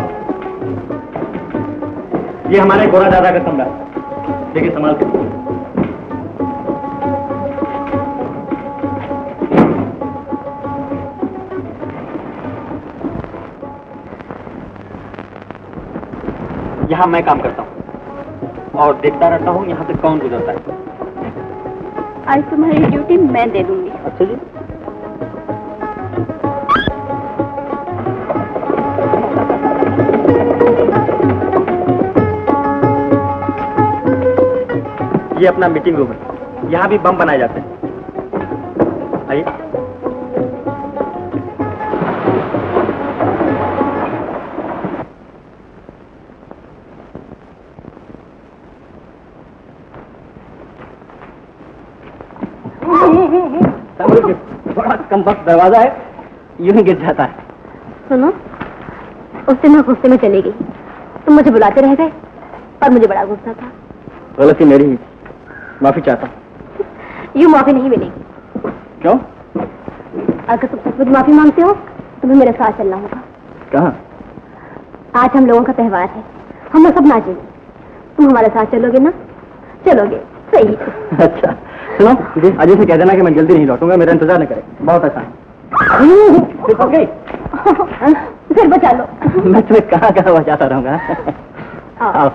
ये हमारे गोरा दादा का कमरा, देखिए संभाल के। यहाँ मैं काम करता हूँ और देखता रहता हूँ यहाँ से कौन गुजरता है। आज तुम्हारी ड्यूटी मैं दे दूंगी। अच्छा जी। ये अपना मीटिंग रूम है, यहाँ भी बम बनाए जाते हैं। आइए। बड़ा कमबख्त दरवाजा है, यूं ही गिर जाता है। सुनो, उस दिन मैं गुस्से में चली गई, तुम मुझे बुलाते रह गए और मुझे बड़ा गुस्सा था। गलती मेरी ही, माफी चाहता हूँ। यूं माफी नहीं मिलेगी। क्यों? अगर तुम सचमुच माफी मांगते हो तो तुम्हें मेरे साथ चलना होगा। कहाँ? आज हम लोगों का त्योहार है, हम लोग सब नाचेंगे, तुम हमारे साथ चलोगे ना? चलोगे? सही। अच्छा सुनो, अजय से कह देना कि मैं जल्दी नहीं लौटूंगा, मेरा इंतजार न करे। बहुत आसान। फिर बचा लो। मैं तुम्हें कहाँ कहाँ बचाता रहूंगा। आओ।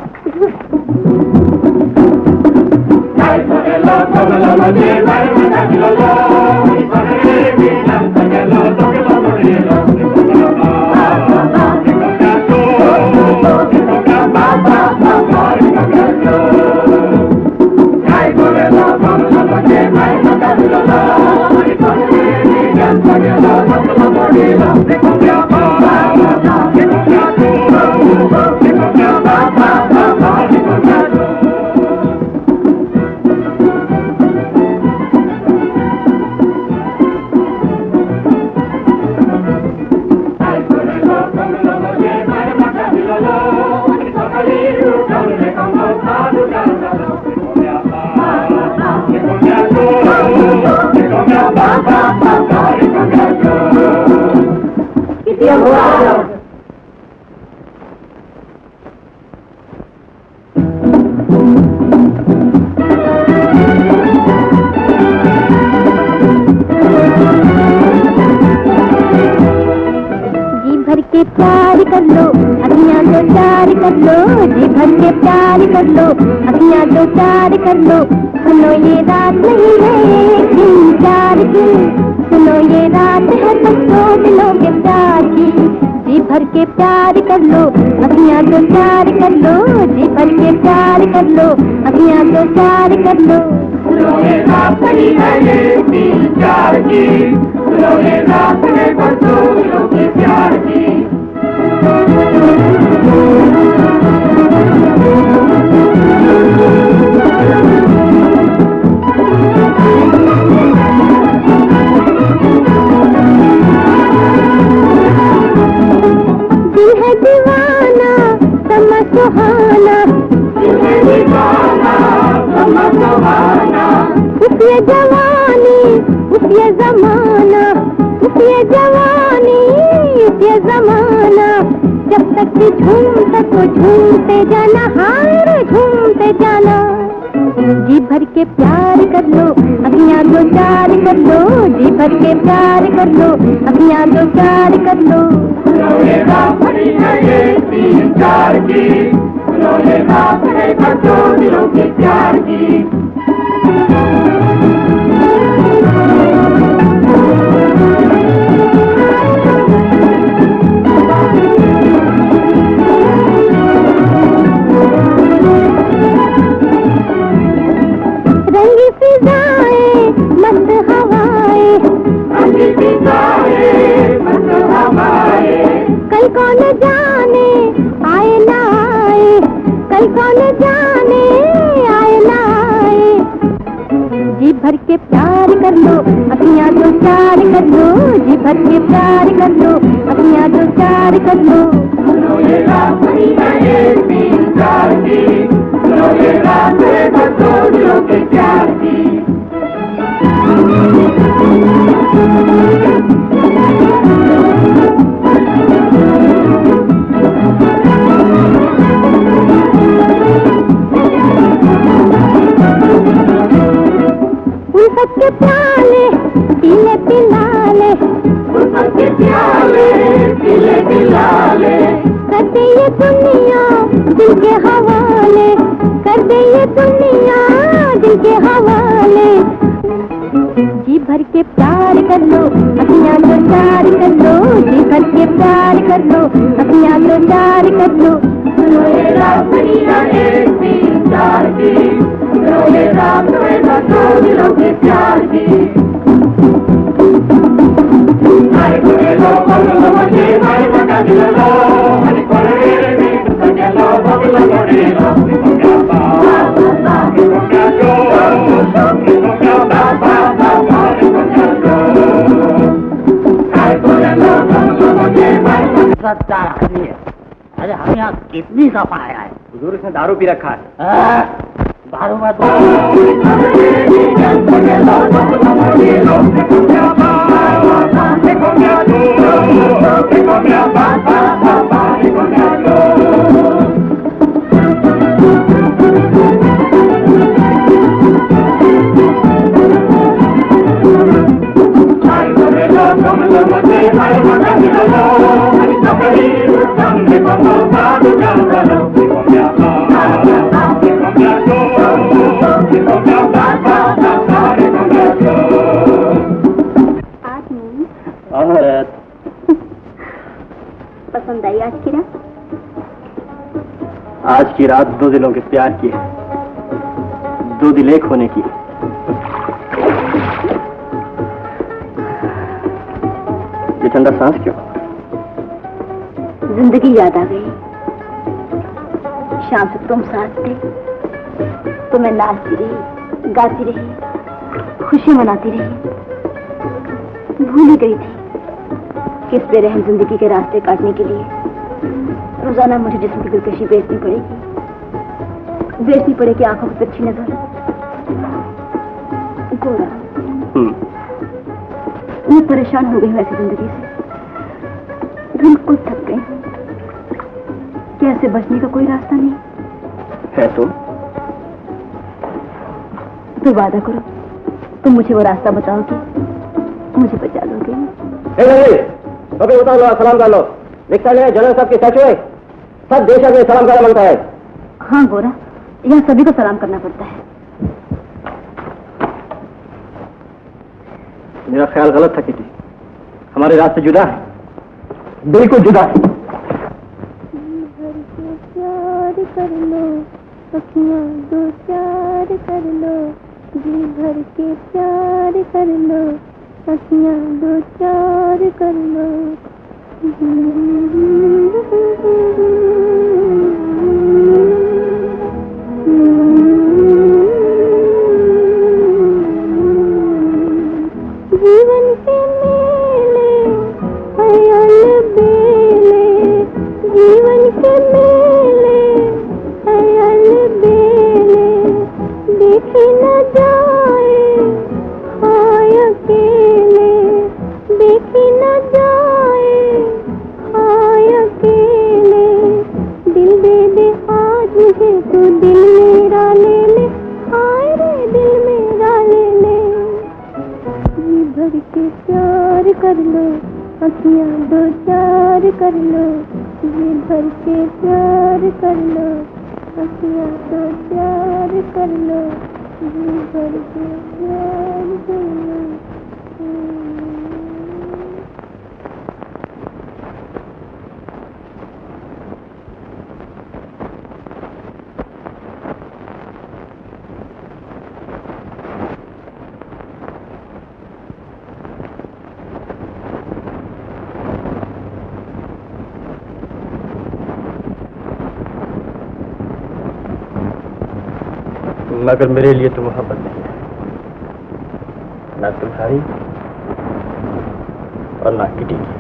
प्यार कर लो, अखियाँ दो चार कर लो, जी भर के प्यार कर लो, अखियाँ दो चार कर लो। सुनो ये रात नहीं है एक दिन प्यार की, सुनो ये रात है तुम दो दिलों के प्यार की। जी भर के प्यार कर लो, अखियाँ दो चार कर लो, जी भर के प्यार कर लो, अखियाँ दो चार कर लो। सुनो ये रात नहीं है एक दिन प्यार की, सुनो ये रात है तुम दो दिलों के प्यार की। दिल है दीवाना समा सुहाना, दिल है दीवाना समा सुहाना। उस ये जवानी उस ये जमाना, उस ये जवानी उस ये जमाना। जब तक कि झूमता तो झूमते जाना, हार झूमते जाना। जी भर के प्यार कर लो, अखियाँ दो चार कर लो, जी भर के प्यार कर लो, अखियाँ दो चार कर लो। ये रात बड़ी है ये 3-4 की, सुनो ये रात है दो दिलों के प्यार की। रंगी फिजाएं मस्त हवाएं, रंगी फिजाएं मस्त हवाएं, कल कौन जाने आए ना आए, कल कौन जाने आए ना आए। जी भर के प्यार कर लो अखियाँ तो चार कर लो, जी भर के प्यार कर लो अखियाँ तो चार कर लो। सुनो ये रात बड़ी है ये 3-4 की, सुनो ये रात है दो दिलों के प्यार की। उल्फत के प्याले पीले पिलाले, उल्फत के प्याले पीले पिलाले, कर दे ये दुनिया दिल के हवाले, कर दे ये दुनिया दिल के हवाले। जी भर के प्यार कर लो अखियाँ तो चार कर लो, जी भर के प्यार कर लो अखियाँ तो चार कर लो। सुनो ये रात बड़ी है 3-4 की, सुनो ये रात है दो दिलों के प्यार की। हाय कोरे लो बबलो मुझे हाय बता दिलो, हाय कोरे रे बता लो बबलो कोरे लो, क्या बात क्या जो क्या हाय कोरे लो बबलो मुझे हाय सच्चा आदमी है। अरे हम यहाँ कितनी सफा आया है। हुजूर इसने दारू पी रखा है। दारू मत पसंद आई आज की रात? आज की रात दो दिलों के प्यार की है, दो दिल एक होने की। ये ठंडा सांस क्यों? जिंदगी याद आ गई। शाम से तुम साथ थे तो मैं नाचती रही, गाती रही, खुशी मनाती रही। भूल ही गई थी कि इस बेरहम जिंदगी के रास्ते काटने के लिए रोजाना मुझे जिस्म की दिलकशी बेचनी पड़ेगी आंखों की तिरछी नजर। गोरा, मैं परेशान हो गई हूँ ऐसी जिंदगी से, बिल्कुल थक गई। क्या ऐसे बचने का कोई रास्ता नहीं है? तो वादा करो, तुम मुझे वो रास्ता बताओगे, मुझे बचा लोगे। अभी बताओ लो, सलाम कर लो। रिक्शा ले जनरल साहब की स्टैचू है, सब देश में सलाम करना बनता है। हाँ गोरा, यहाँ सभी को सलाम करना पड़ता है। मेरा ख्याल गलत था किटी, हमारे रास्ते जुदा है। बिल्कुल जुदा है। प्यार कर लो, अखियाँ दो चार कर लो, जी भर के प्यार कर लो, अखियाँ दो चार कर लो। जीवन के मेले ख्याल बेले, जीवन के मेले ख्याल बेले, देखे न जाए हाय अकेले, देखे न जाए हाय अकेले। दिल दे दे आज मुझे तो दिल मेरा ले ले, हाय रे दिल मेरा ले ले। जी भर के प्यार कर लो, अखियाँ दो चार प्यार कर लो, जी भर के प्यार कर लो, अखियाँ तो प्यार कर लो, जी भर के प्यार कर लो। मगर मेरे लिए तो मोहब्बत नहीं है, ना तुम्हारी और ना किटी की।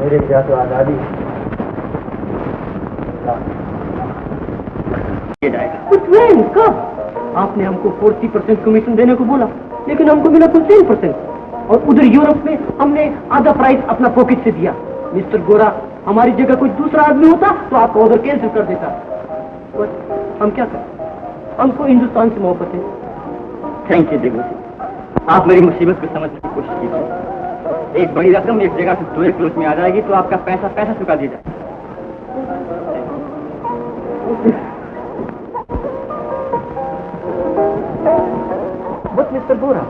मेरे क्या तो आजादी कब? आपने हमको 40% कमीशन देने को बोला, लेकिन हमको मिला कुल 10%, और उधर यूरोप में हमने आधा प्राइस अपना पॉकेट से दिया। मिस्टर गोरा, हमारी जगह कोई दूसरा आदमी होता तो आपका ऑर्डर कैंसिल कर देता। बस हम क्या करें, हमको हिंदुस्तान से मोहब्बत है। थैंक यू देवसी, आप मेरी मुसीबत को समझने की कोशिश कीजिए। एक बड़ी रकम एक जगह से दूसरे क्लोज में आ जाएगी तो आपका पैसा चुका दिया जाए। बस मिस्टर गोरा,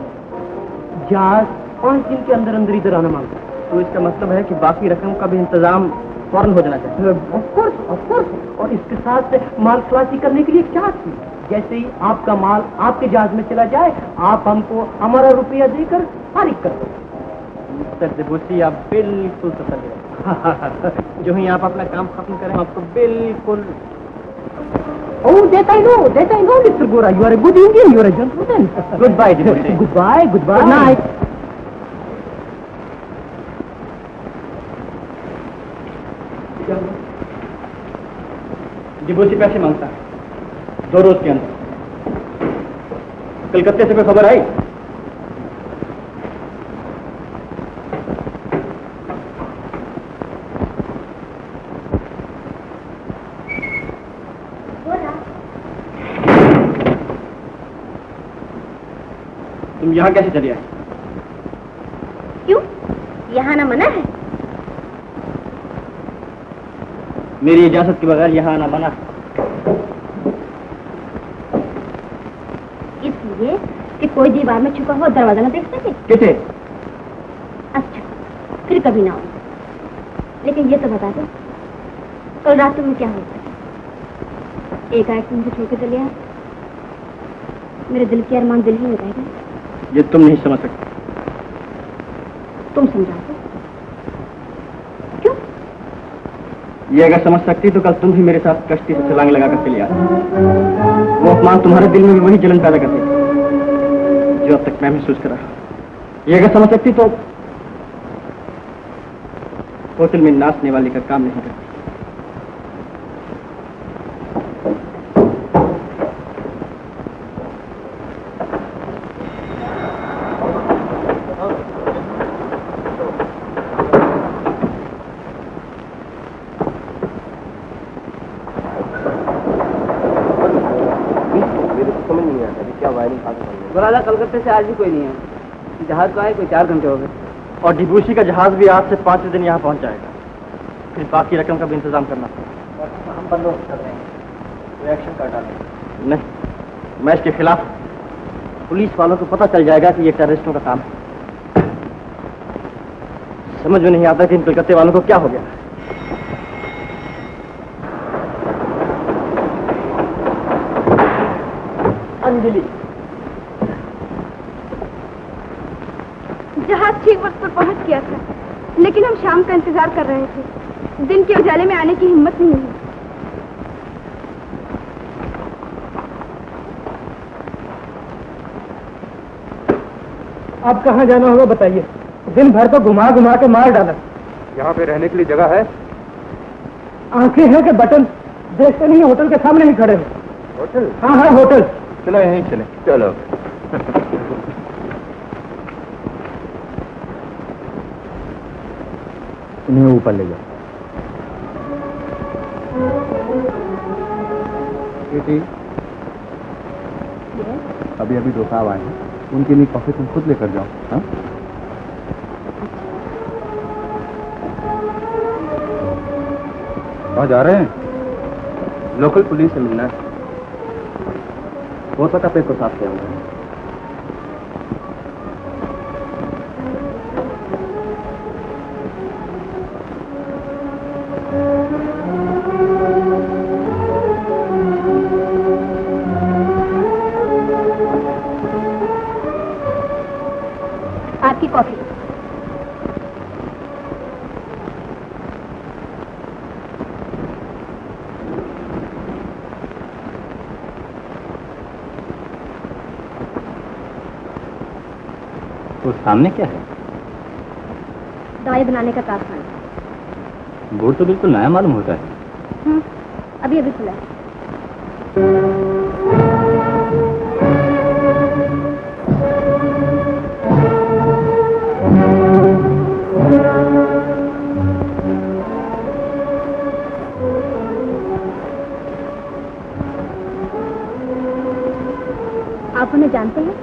जहाज 5 दिन के अंदर अंदर इधर आना मांगता, तो इसका मतलब है कि बाकी रकम का भी इंतजाम फौरन हो जाना चाहिए। Of course. और इसके साथ माल खलासी करने के लिए क्या थी? जैसे ही आपका माल आपके जहाज में चला जाए, आप हमको हमारा रुपया देकर फारिग कर दो। मिस्टर देबूसी, आप बिल्कुल तसल्ली रखें। जो ही आप अपना काम खत्म करें, आपको बिल्कुल देता ही no Mister Gora, you are a good Indian, you are a gentleman. Goodbye Debussy. Goodbye. Good night. Debussy पैसे मांगता है 2 रोज के अंदर। कलकत्ते से कोई खबर आई? तुम यहाँ कैसे चली आई? क्यों, यहाँ ना मना है? मेरी इजाजत के बगैर यहाँ आना मना। इसलिए कि कोई दीवार में छुपा हुआ दरवाजा न देख सके। किसे? अच्छा, फिर कभी ना हो। लेकिन ये तो बता दो, कल रात में क्या होता? एक आयत मुझे छोड़ के चले आए, मेरे दिल के अरमान दिल ही में रह गए। ये तुम नहीं समझ सकते। तुम समझा दो। ये अगर समझ सकती तो कल तुम भी मेरे साथ कश्ती से छलांग लगा कर चली आती। वो अपमान तुम्हारे दिल में भी वही जलन पैदा करती जो अब तक मैं महसूस कर रहा। ये अगर समझ सकती तो होटल में नाचने वाले का काम नहीं करती। गोराला, कलकत्ते से आज भी कोई नहीं है। जहाज तो आए कोई 4 घंटे हो गए। और डिबूसी का जहाज भी आज से 5 दिन यहाँ पहुँच जाएगा। फिर बाकी रकम का भी इंतजाम करना। हम बंदोबस्त कर रहे हैं, कोई एक्शन कर डालेंगे। नहीं, मैं इसके खिलाफ। पुलिस वालों को पता चल जाएगा कि ये टेररिस्टों का काम है। समझ में नहीं आता कि इन कलकत्ते वालों को क्या हो गया। अंजलि, जहाज ठीक वक्त पर पहुंच गया था, लेकिन हम शाम का इंतजार कर रहे थे। दिन के उजाले में आने की हिम्मत नहीं हुई। अब कहाँ जाना होगा बताइए? दिन भर तो घुमा घुमा के मार डाला। यहाँ पे रहने के लिए जगह है? आंखें हैं कि बटन देखते नहीं, होटल के सामने ही खड़े हैं। होटल? हाँ, होटल। चलो यहीं चले। चलो। इन्हें ऊपर ले जाओ। बेटी, अभी अभी दो साहब आए हैं, उनके लिए कॉफी तुम खुद लेकर जाओ। हाँ? कहाँ जा रहे हैं? लोकल पुलिस से मिलना है। हो सका पेट को साफ किया होगा। आपकी कॉफी। तो सामने क्या है? दवाई बनाने का कारखाना। बोर्ड तो बिल्कुल नया मालूम होता है। अभी अभी खुला है। आप उन्हें जानते हैं?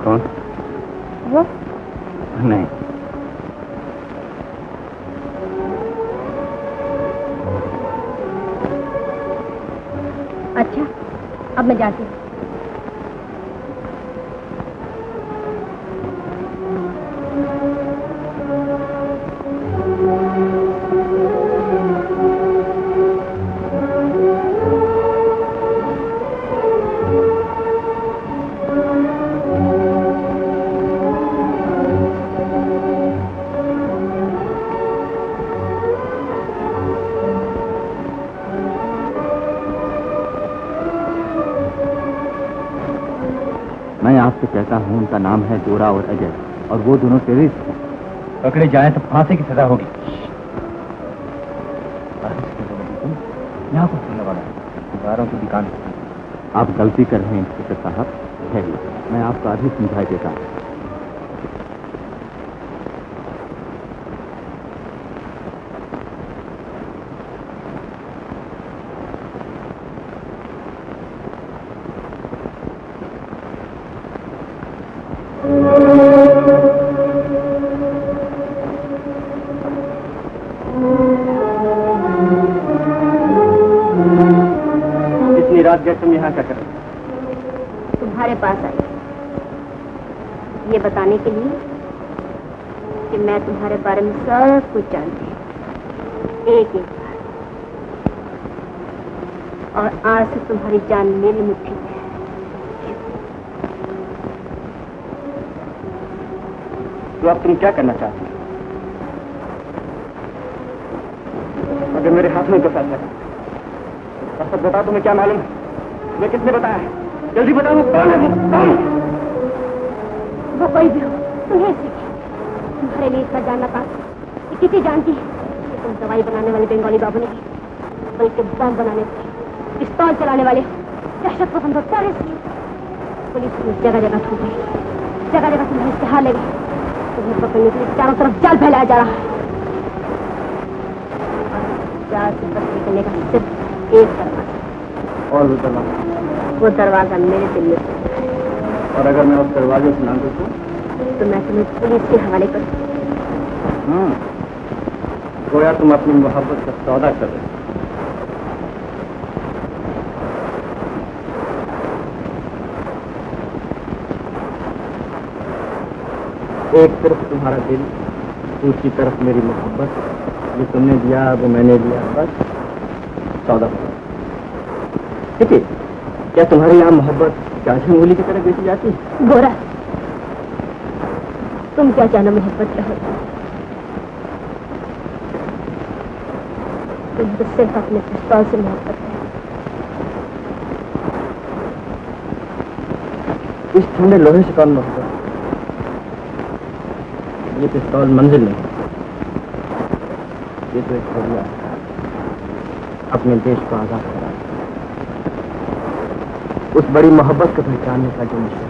कौन? वो नहीं। अच्छा, अब मैं जाती हूँ। मैं आपसे कहता हूँ, उनका नाम है गोरा और अजय, और वो दोनों टेररिस्ट हैं। पकड़े जाए तो फांसी की सजा होगी। यहाँ कुछ सुनने वाला है, दीवारों की दुकान। आप गलती कर रहे हैं इंस्पेक्टर साहब, है ही। मैं आपको अभी समझा देता हूँ। रात गए तुम यहाँ क्या कर रहे? तुम्हारे पास आई ये बताने के लिए कि मैं तुम्हारे बारे में सब कुछ जानती हूँ, एक एक बार। और आज से तुम्हारी जान मेरी मुट्ठी में है। तो अब तुम क्या करना चाहती हो? अगर मेरे हाथ में तो फैसला है, सब बता, तुम्हें क्या मालूम है? मैं किसने बताया है? जल्दी बताओ, कौन है वो? वो कोई भी हो, तुम्हें सीखे। तुम्हारे लिए इतना जानना काफी कि किसी जानती है कि तुम दवाई बनाने वाले बंगाली बाबू नहीं, बल्कि बम बनाने वाले, पिस्तौल चलाने वाले, दहशत पसंद टेररिस्ट। पुलिस तुम्हें जगह जगह ढूंढ रही, जगह जगह तुम्हें इश्तेहार ले गई। तुम्हें पकड़ने के लिए चारों तरफ जाल फैलाया जा रहा है। जाल से बच निकलने का सिर्फ एक दरवाजा, और वो दरवाजा? वो दरवाजा मेरे दिल में। और अगर मैं उस दरवाजे से ना घुसूं तो मैं तुम्हें पुलिस के हवाले कर दूं। गोया तुम अपनी मोहब्बत का सौदा कर रहे हो। एक तरफ तुम्हारा दिल, दूसरी तरफ मेरी मोहब्बत। जो तुमने दिया वो मैंने दिया, बस सौदा। ठीक है, क्या तुम्हारी यहाँ मोहब्बत गाजर मूली की तरह बेची जाती है? गोरा, तुम क्या जानो मोहब्बत क्या होती है? तुम तो सिर्फ अपने पिस्तौल से मोहब्बत है। इस ठंडे लोहे से कौन मोहब्बत? ये पिस्तौल मंजिल नहीं, ये तो एक जरिया है अपने देश को आजाद करा, उस बड़ी मोहब्बत को पहचानने का जो मुझे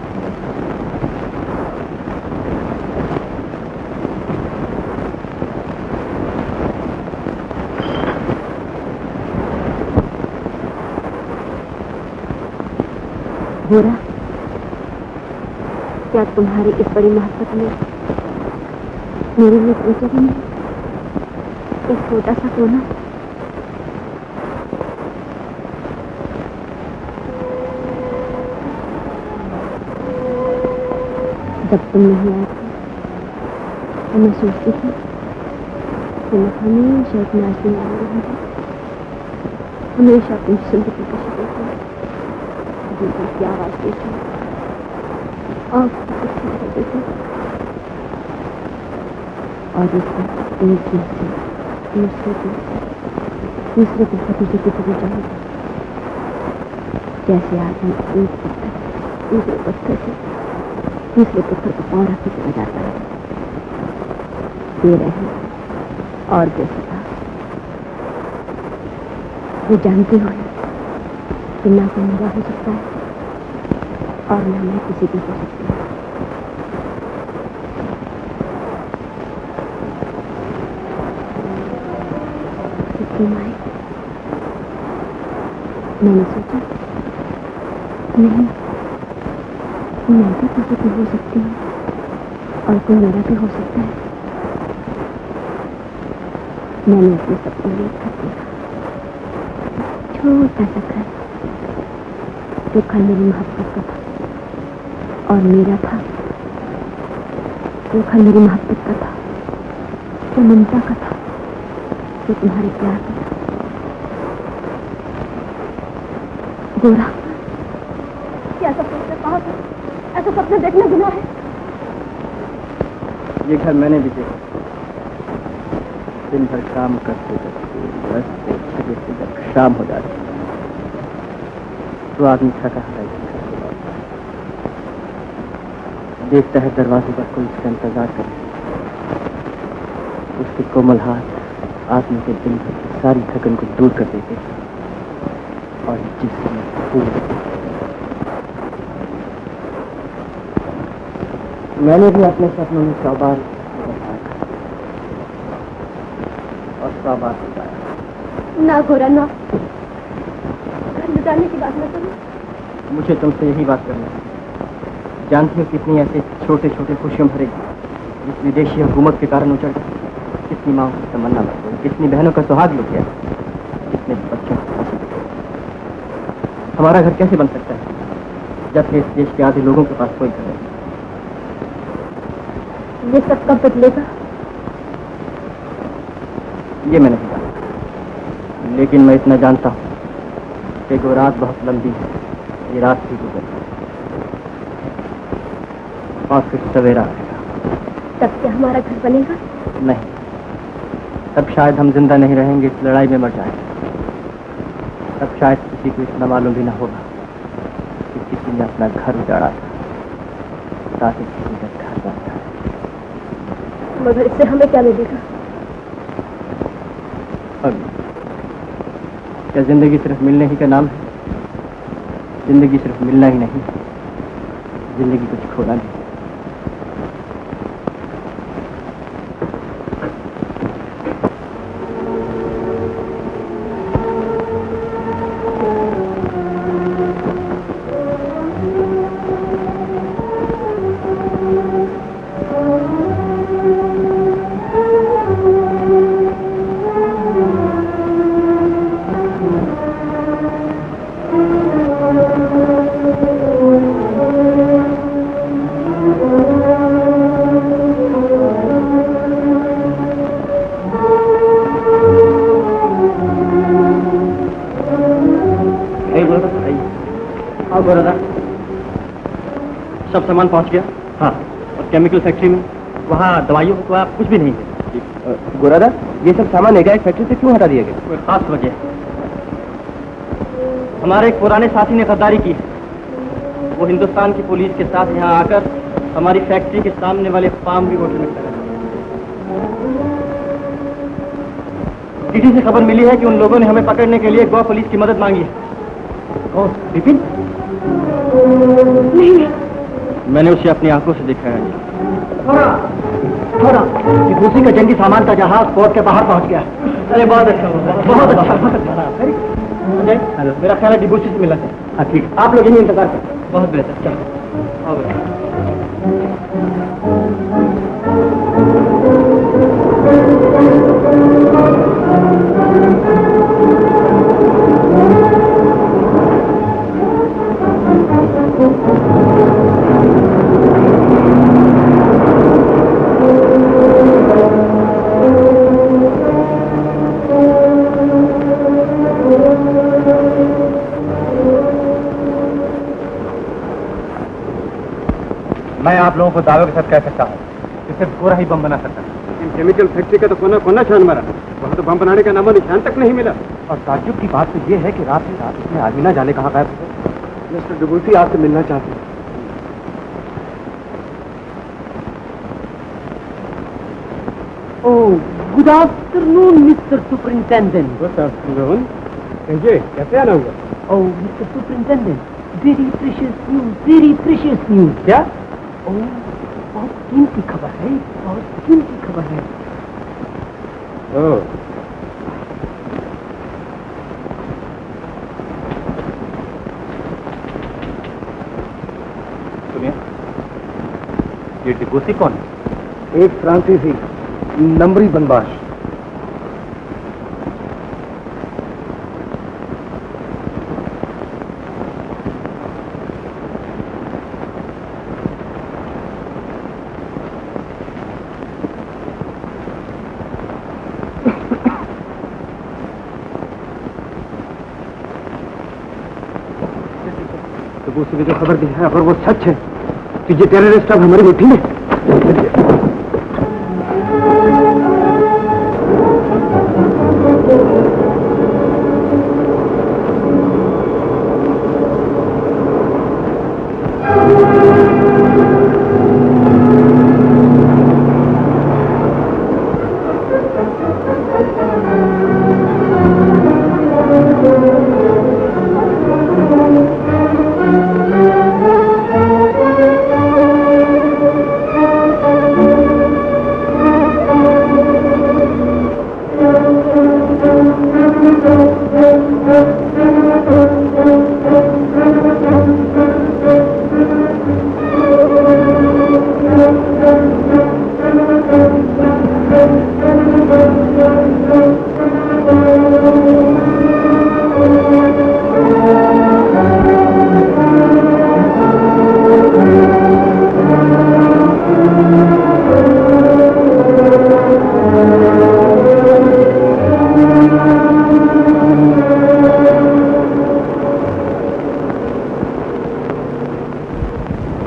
गोरा, क्या तुम्हारी इस बड़ी मोहब्बत में मेरे लिए कोई जगह नहीं? एक छोटा सा कोना जब तुम नहीं आए थे तो मैं सोचती थी कि मैं हमेशा एक नाज़नीन बनी रहूंगी, हमेशा अपनी जिंदगी की शक्ल को दूसरों की आवाज देती और देती और एक दिल से दूसरे दिल से तीसरे दिल पर तुझे गुजरी जाएगी, जैसे आदमी एक पत्थर दूसरे पत्थर से तीसरे पत्थर को पौड़ा की चला जाता है। ये रहे और बेसता ये जानते हुए कि ना कोई मेरा हो सकता है और ना मैं किसी की हो सकती हूँ। तुम आए, मैंने सोचा नहीं, मैं भी किसी की हो सकती हूँ और कोई मेरा भी हो सकता है। मैंने अपने सपने में घर देखा, छोटा सा घर, जो घर मेरी मोहब्बत का था और मेरा था, जो घर मेरी मोहब्बत का था, जो ममता का था, जो तुम्हारे प्यार का था। गोरा, क्या सब सोचते कहा था? ऐसा सपना देखना गुनाह है। ये घर मैंने भी देखा, दिन भर काम करते करते बसते थके जब शाम हो जाती तो आदमी थका है, देखता है दरवाजे पर कोई उसका इंतजार करे, उसके कोमल हाथ आदमी के दिन भर की सारी थकन को दूर कर देते और जिसमें फूल। मैंने भी अपने सपनों में 100 बार और 100 बार बताया। ना गोरा ना, घर लुटाने की बात न करो। मुझे तुमसे यही बात करनी है। जानती हो कितनी ऐसे छोटे छोटे खुशियों भरे जिस विदेशी हुकूमत के कारण उचड़ गए, कितनी माँ की तमन्ना बढ़ गई, कितनी बहनों का सुहाग लुट गया, कितने बच्चों की खुशी। हमारा घर कैसे बन सकता है जबकि इस देश के आधे लोगों के पास कोई घर नहीं। ये सब कब बदलेगा? ये मैं नहीं जानता, लेकिन मैं इतना जानता हूँ कि वो रात बहुत लंबी है, ये रात भी गुजर और फिर सवेरा आएगा। तब क्या हमारा घर बनेगा? नहीं, तब शायद हम जिंदा नहीं रहेंगे, इस लड़ाई में मर जाएंगे। तब शायद किसी को इतना मालूम भी ना होगा कि किसी ने अपना घर उजाड़ा था ताकि किसी का घर बन जाए। मगर इससे हमें क्या मिलेगा? क्या जिंदगी सिर्फ मिलने ही का नाम है? जिंदगी सिर्फ मिलना ही नहीं, जिंदगी कुछ खोना नहीं। सब सामान पहुंच गया? हाँ। और केमिकल फैक्ट्री में वहाँ दवाइयों का कुछ भी नहीं है। गोरादा, ये सब सामान एक फैक्ट्री से क्यों हटा दिए गए? कोई खास वजह? हमारे एक पुराने साथी ने गद्दारी की है। वो हिंदुस्तान की पुलिस के साथ यहाँ आकर हमारी फैक्ट्री के सामने वाले फार्म भी होटल में खड़ा। चिट्ठी से खबर मिली है कि उन लोगों ने हमें पकड़ने के लिए गोवा पुलिस की मदद मांगी है। ओह, विपिन? नहीं, मैंने उसे अपनी आंखों से देखा है। थोड़ा ये दूसरी का जंगी सामान का जहाज पोर्ट के बाहर पहुंच गया। अरे बहुत अच्छा, बहुत अच्छा। हेलो, मेरा ख्याल है डिबोसी से मिला है। हाँ ठीक, आप लोग यही इंतजार करें। बहुत बेहतर, चलो आओ बेटा। मैं आप लोगों को दावे के साथ कह सकता हूँ कि सिर्फ गोरा ही बम बना सकता है। लेकिन केमिकल फैक्ट्री का तो कोना छान मारा, वहाँ तो बम बनाने का नामो निशान तक नहीं मिला। और ताज्जुब की बात तो ये है कि रात ही रात उसमें आदमी ना जाने कहाँ गायब हो। मिस्टर डिबूसी आपसे मिलना चाहते हैं। Oh, good afternoon, Mr. Superintendent. Good afternoon. कहिए कैसे आना हुआ? Oh, Mr. Superintendent, very precious news. क्या? Oh, बहुत कीमती खबर है, बहुत कीमती खबर है। ओह, सुनिए, ये डिबूसी कौन है? एक फ्रांसीसी नंबरी बनबाश। डिबूसी ने जो खबर दी है, अगर वो सच है तो ये टेररिस्ट अब हमारी मुट्ठी में।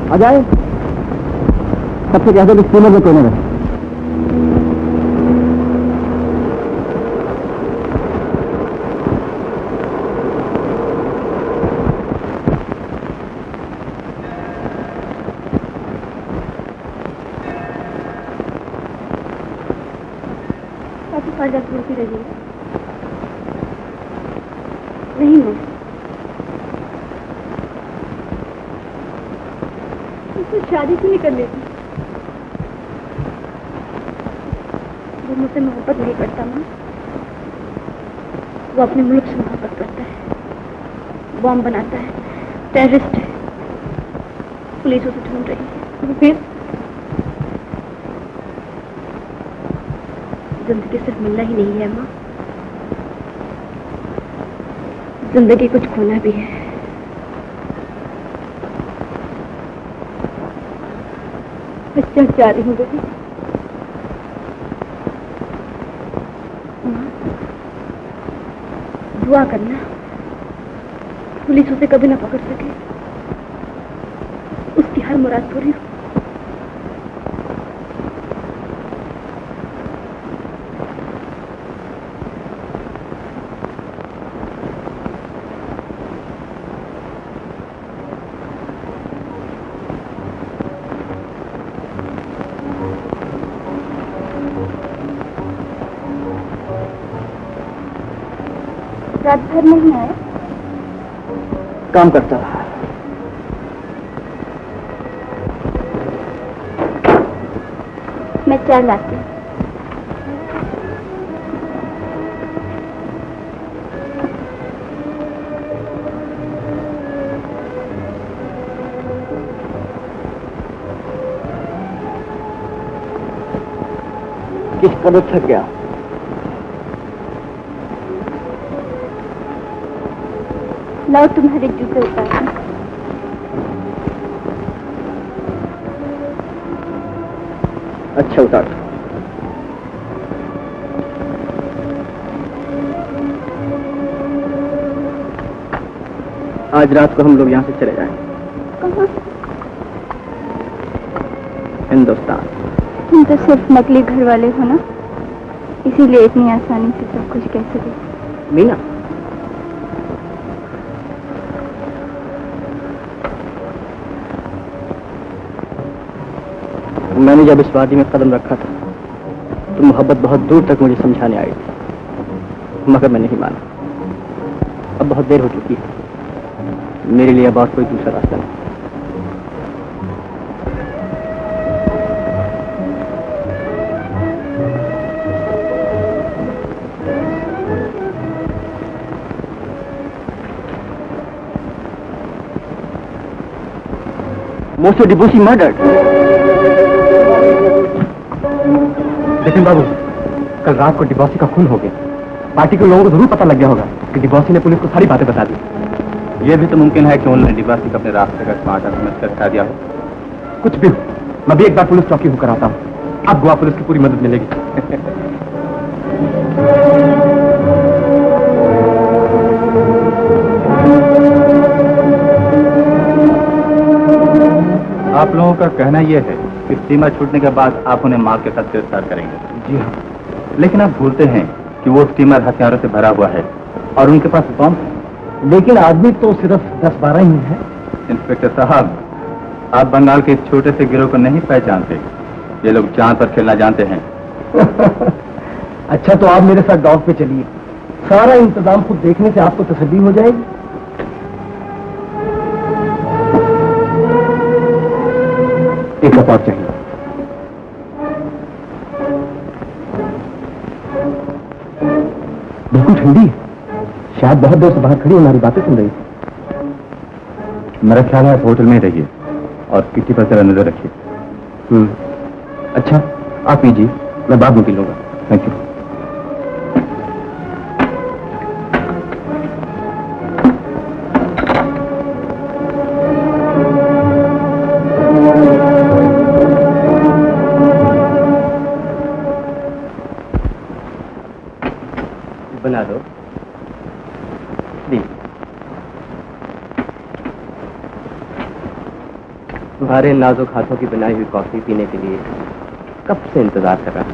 आ जाए, सबसे ज्यादा स्कूलों में कौन है? काफी फायदा ढूंढती रही है। नहीं मैं उससे शादी क्यों नहीं कर लेती? वो मुझसे मोहब्बत नहीं करता माँ, वो अपने मुल्क से मोहब्बत करता है, बॉम्ब बनाता है, टेररिस्ट है, पुलिस उसे ढूंढ रही है। फिर जिंदगी सिर्फ मिलना ही नहीं है माँ, जिंदगी कुछ खोना भी है। मैं चल जा रही हूँ बेटी। माँ, दुआ करना पुलिस उसे कभी ना पकड़ सके, उसकी हर मुराद पूरी हो। रात भर नहीं आए? काम करता रहा। मैं चाय लाती हूँ। किस कदर थक गया? लाओ तुम्हारे जूते उतार। अच्छा उतार। आज रात को हम लोग यहाँ से चले जाएंगे। कहाँ? हिंदुस्तान। तुम तो सिर्फ नकली घर वाले हो ना, इसीलिए इतनी आसानी से सब कुछ कैसे दे। मीना, मैंने जब इस वादी में कदम रखा था तो मोहब्बत बहुत दूर तक मुझे समझाने आई थी, मगर मैं नहीं माना। अब बहुत देर हो चुकी है, मेरे लिए अब और कोई दूसरा रास्ता नहीं। Most Debussy murdered. लेकिन बाबू, कल रात को डिबॉसी का खून हो गया। पार्टी के लोगों को जरूर पता लग गया होगा कि डिबॉसी ने पुलिस को सारी बातें बता दी। यह भी तो मुमकिन है कि उन्होंने डिबॉसी को अपने रास्ते का टमाटर समझकर हटा दिया हो। कुछ भी हो, मैं भी एक बार पुलिस चौकी होकर आता हूँ। अब गोवा पुलिस की पूरी मदद मिलेगी। आप लोगों का कहना यह है कि स्टीमर छूटने के बाद आप उन्हें माल के साथ गिरफ्तार करेंगे। जी हाँ। लेकिन आप भूलते हैं कि वो स्टीमर हथियारों से भरा हुआ है और उनके पास बम है। लेकिन आदमी तो सिर्फ 10-12 ही है। इंस्पेक्टर साहब, आप बंगाल के एक छोटे से गिरोह को नहीं पहचानते। ये लोग चांद पर खेलना जानते हैं। अच्छा, तो आप मेरे साथ गांव पे चलिए, सारा इंतजाम खुद देखने से आपको तसल्ली हो जाएगी। एक कप और चाहिए। बिल्कुल ठंडी है, शायद बहुत देर से बाहर खड़ी हमारी बातें सुन रही थी। मेरा ख्याल है आप होटल में ही रहिए और किसी पर जरा नजर रखिए। अच्छा, आप पीजिए, मैं बाद में पी लूंगा। Thank you. बना दो। तुम्हारे नाजुक हाथों की बनाई हुई कॉफी पीने के लिए कब से इंतजार कर रहा हूं।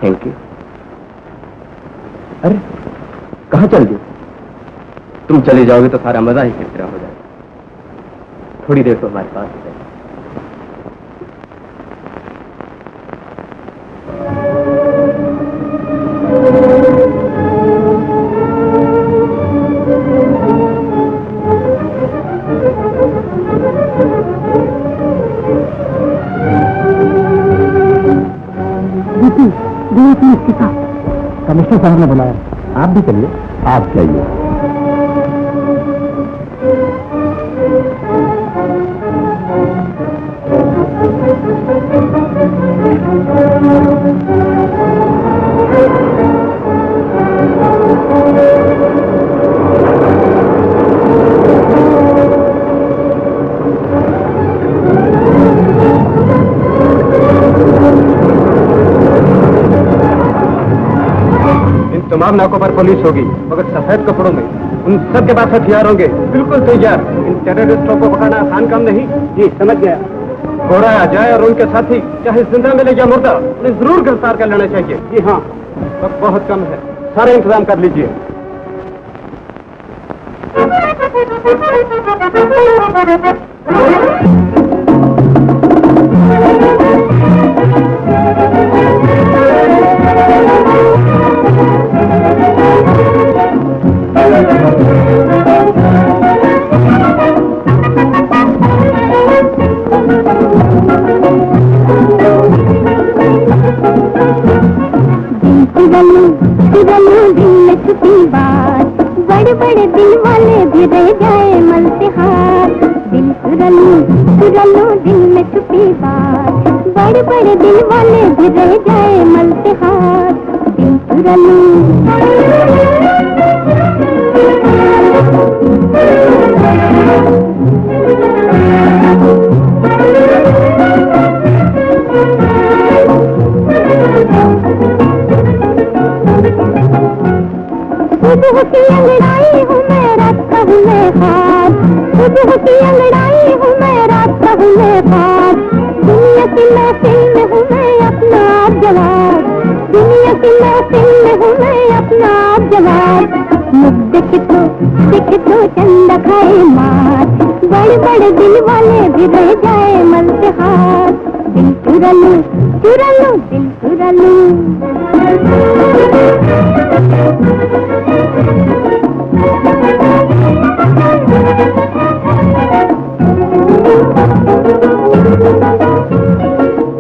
Thank you. अरे, कहाँ चल दी? तुम चले जाओगे तो सारा मजा ही किरकिरा हो जाएगा। थोड़ी देर तो हमारे पास है। कमिश्नर साहब ने बुलाया, आप भी चलिए। आप जाइए। तमाम नाकों पर पुलिस होगी, मगर सफेद कपड़ों में। उन सब के पास हथियार होंगे। बिल्कुल तैयार। इन टेररिस्टों को पकड़ना आसान काम नहीं। जी, समझ गया। गोरा आ जाए और उनके साथी चाहे जिंदा मिले या मुर्दा, उन्हें जरूर गिरफ्तार कर लेना चाहिए। जी हाँ, वक्त बहुत कम है, सारे इंतजाम कर लीजिए। बड़े बड़े दिल वाले भी रह जाए मलते हाथ। दिल सुरलू दिल में छुपी बात। बड़े बड़े दिल वाले भी रह जाए मलते हाथ। दिल सुरलू दिलों की अंगड़ाई हूँ मैं, रास्ता हूँ मैं बात, दुनिया की महफिल में हूँ मैं अपना आप जवाब, दुनिया की महफिल में हूँ मैं अपना आप जवाब। मुझ देखे तो चंदा खाए मार, बड़े बड़े दिल वाले भी रह जाए मलते हाथ। दिल चुरा लूं, चुरा लूं, दिल चुरा लूं।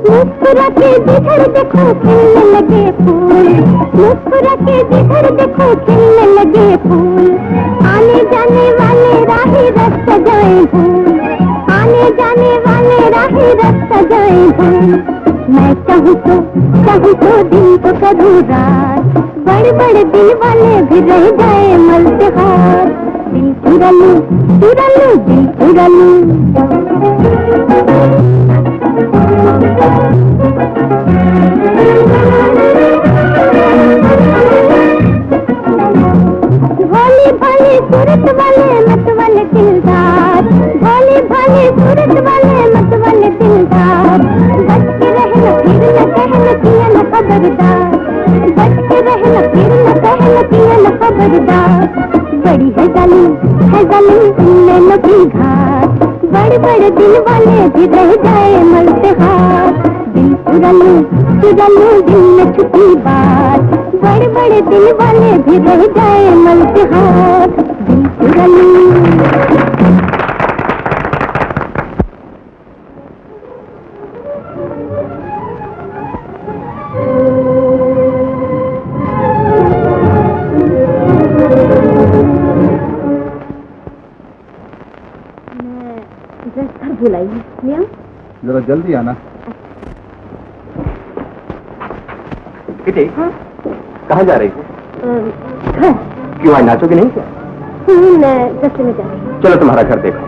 मुस्कुरा के जिधर देखो खिलने लगे फूल, मुस्कुरा के जिधर देखो खिलने लगे फूल। आने जाने वाले राही रास्ता जाए भूल, आने जाने वाले राही रास्ता जाए भूल। मैं चाहूँ तो दिन तो करूँ रात, बड़े बड़े दिल वाले भी रह जाए मलते हाथ। दिल चुरा लूं, चुरा लूं, दिल चुरा लूं। भोली भाली सूरत वाले मत वाले दिलदार, भोली भाली सूरत वाले मत वाले दिलदार। बच के रहना फिर न कहना किया न खबरदार, बच के रहना फिर न कहना किया न खबरदार। बड़ी है जालिम सुनने लगी घाट, बड़े बड़े दिल वाले भी रह जाए मलते हाथ। दिल चुरा लूं, दिल में छुपी बात, बड़े बड़े दिल वाले भी रह जाए मलते हाथ। दिल चुरा लूं। बुलाई है, जरा जल्दी आना। किटी, हाँ? कहाँ जा रही थी? घर। क्यों आज नाचोगे नहीं क्या? मैं दस में जा रही हूँ। चलो तुम्हारा घर देखो।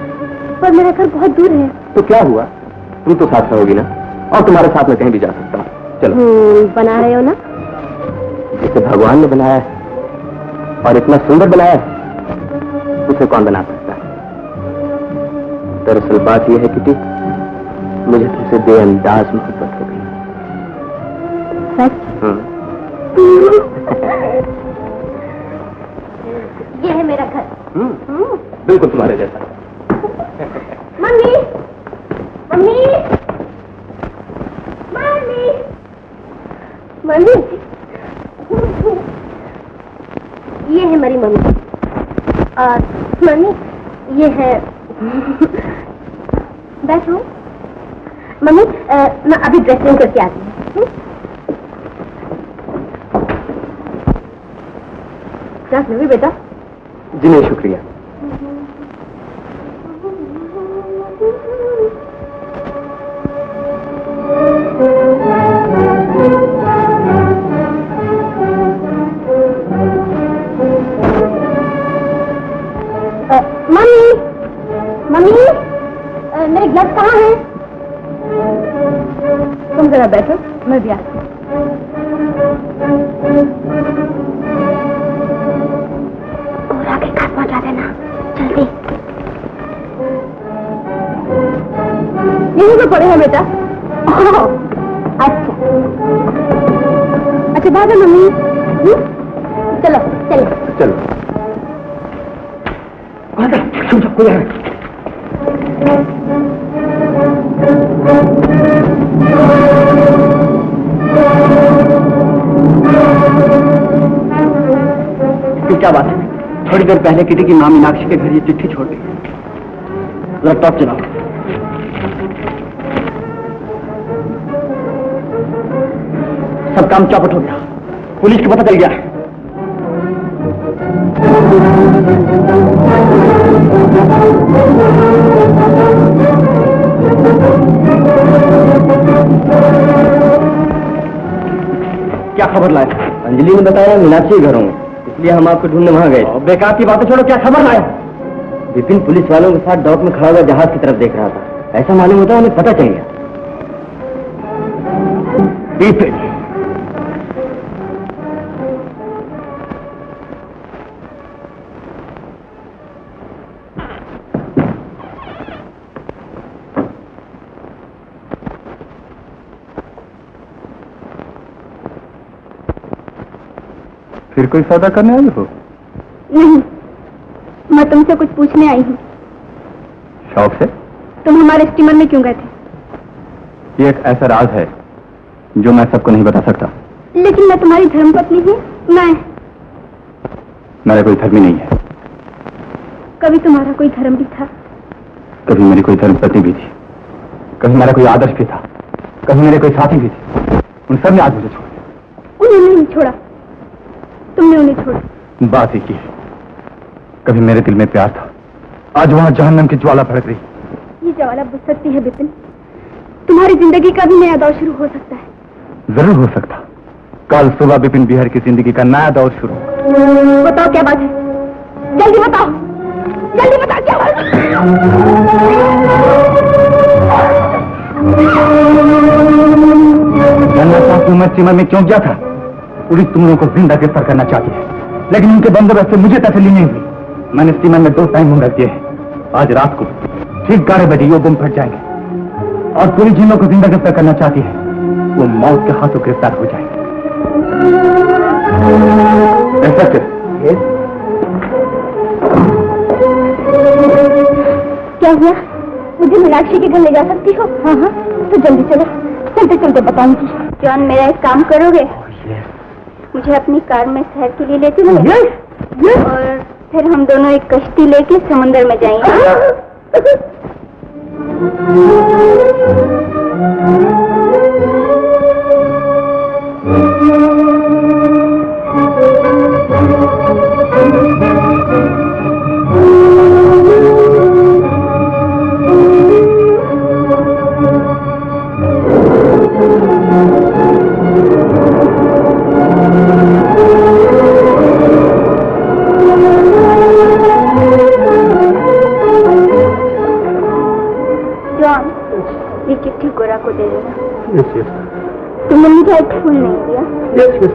पर मेरा घर बहुत दूर है। तो क्या हुआ, तुम तो साथ रहोगी ना, और तुम्हारे साथ में कहीं भी जा सकता हूँ। चलो। बना रहे हो ना? जिसे भगवान ने बनाया है और इतना सुंदर बनाया है, उसे कौन बना सकता है? दरअसल बात यह है किटी, मुझे तुमसे बेअंदाज मोहब्बत हो गई। सच? ये है मेरा घर। बिल्कुल तुम्हारे जैसा। मम्मी, मम्मी, मम्मी, मम्मी, ये है मेरी मम्मी, और मम्मी ये है। बैठो मम्मी, मैं अभी ड्रेसिंग करके आती हूँ। क्या लोगी बेटा? जी नहीं, शुक्रिया। मम्मी, मम्मी, मेरे ग्लव्स कहाँ हैं? तुम जरा बैठो, मैं भी आती हूँ। और आगे घर पहुंचा देना जल्दी। यहीं पे पड़े हैं बेटा। अच्छा अच्छा, बाय मम्मी। चलो चलो चलो। कोई है? क्या बात है? थोड़ी देर पहले किटी की मां मीनाक्षी के घर ये चिट्ठी छोड़ गई। लैपटॉप चलाओ। सब काम चौपट हो गया, पुलिस को पता चल गया। क्या खबर लाए? अंजलि ने बताया मीनाक्षी घरों में, इसलिए हम आपको ढूंढने वहां गए। बेकार की बातें छोड़ो, क्या खबर लाए? विपिन पुलिस वालों के साथ डॉक में खड़ा हुआ जहाज की तरफ देख रहा था। ऐसा मालूम होता है उन्हें पता चल गया। विपिन, फिर कोई सौदा करने आई हो? नहीं, मैं तुमसे कुछ पूछने आई हूँ। शौक से? तुम हमारे स्टीमर में क्यों गए थे? ये एक ऐसा राज है जो मैं सबको नहीं बता सकता। लेकिन मैं तुम्हारी धर्मपत्नी हूँ। मेरा कोई धर्म ही नहीं है। कभी तुम्हारा कोई धर्म भी था? कभी मेरी कोई धर्मपत्नी भी थी, कभी मेरा कोई आदर्श भी था, कभी मेरे कोई साथी भी थे। उन सब ने आज मुझे छोड़ दिया। उन्होंने नहीं छोड़ा, तुमने उन्हें छोड़ा। बात ही की है, कभी मेरे दिल में प्यार था, आज वहां जहन्नम की ज्वाला भड़क रही। ये ज्वाला बुझ सकती है बिपिन, तुम्हारी जिंदगी का भी नया दौर शुरू हो सकता है। जरूर हो सकता। कल सुबह बिपिन बिहार की जिंदगी का नया दौर शुरू। बताओ क्या बात है, जल्दी बताओ, जल्दी बताओ क्या बात है। जानना चाहती हूँ मैं स्टीमर में क्यों गया था। पुलिस तुम लोगों को जिंदा गिरफ्तार करना चाहती है, लेकिन उनके बंदोबस्त से मुझे तसल्ली नहीं हुई। मैंने स्टीमर में 2 टाइम रख दिए हैं। आज रात को ठीक 11 बजे ये गुम फट जाएंगे और पुलिस जिन लोगों को जिंदा गिरफ्तार करना चाहती है वो मौत के हाथों गिरफ्तार हो जाएंगे। ऐसा क्या हुआ? मुझे मीनाक्षी के घर ले जा सकती हो? हाँ हाँ, तो जल्दी चलो, चलते चलते बताऊंगी। जॉन, मेरा एक काम करोगे? मुझे अपनी कार में शहर के लिए लेते चलोगे? और फिर हम दोनों एक कश्ती लेके समुद्र में जाएंगे। ये चिट्ठी गोरा को दे देना। Yes yes. तुमने मुझे एक फूल नहीं दिया। Yes yes.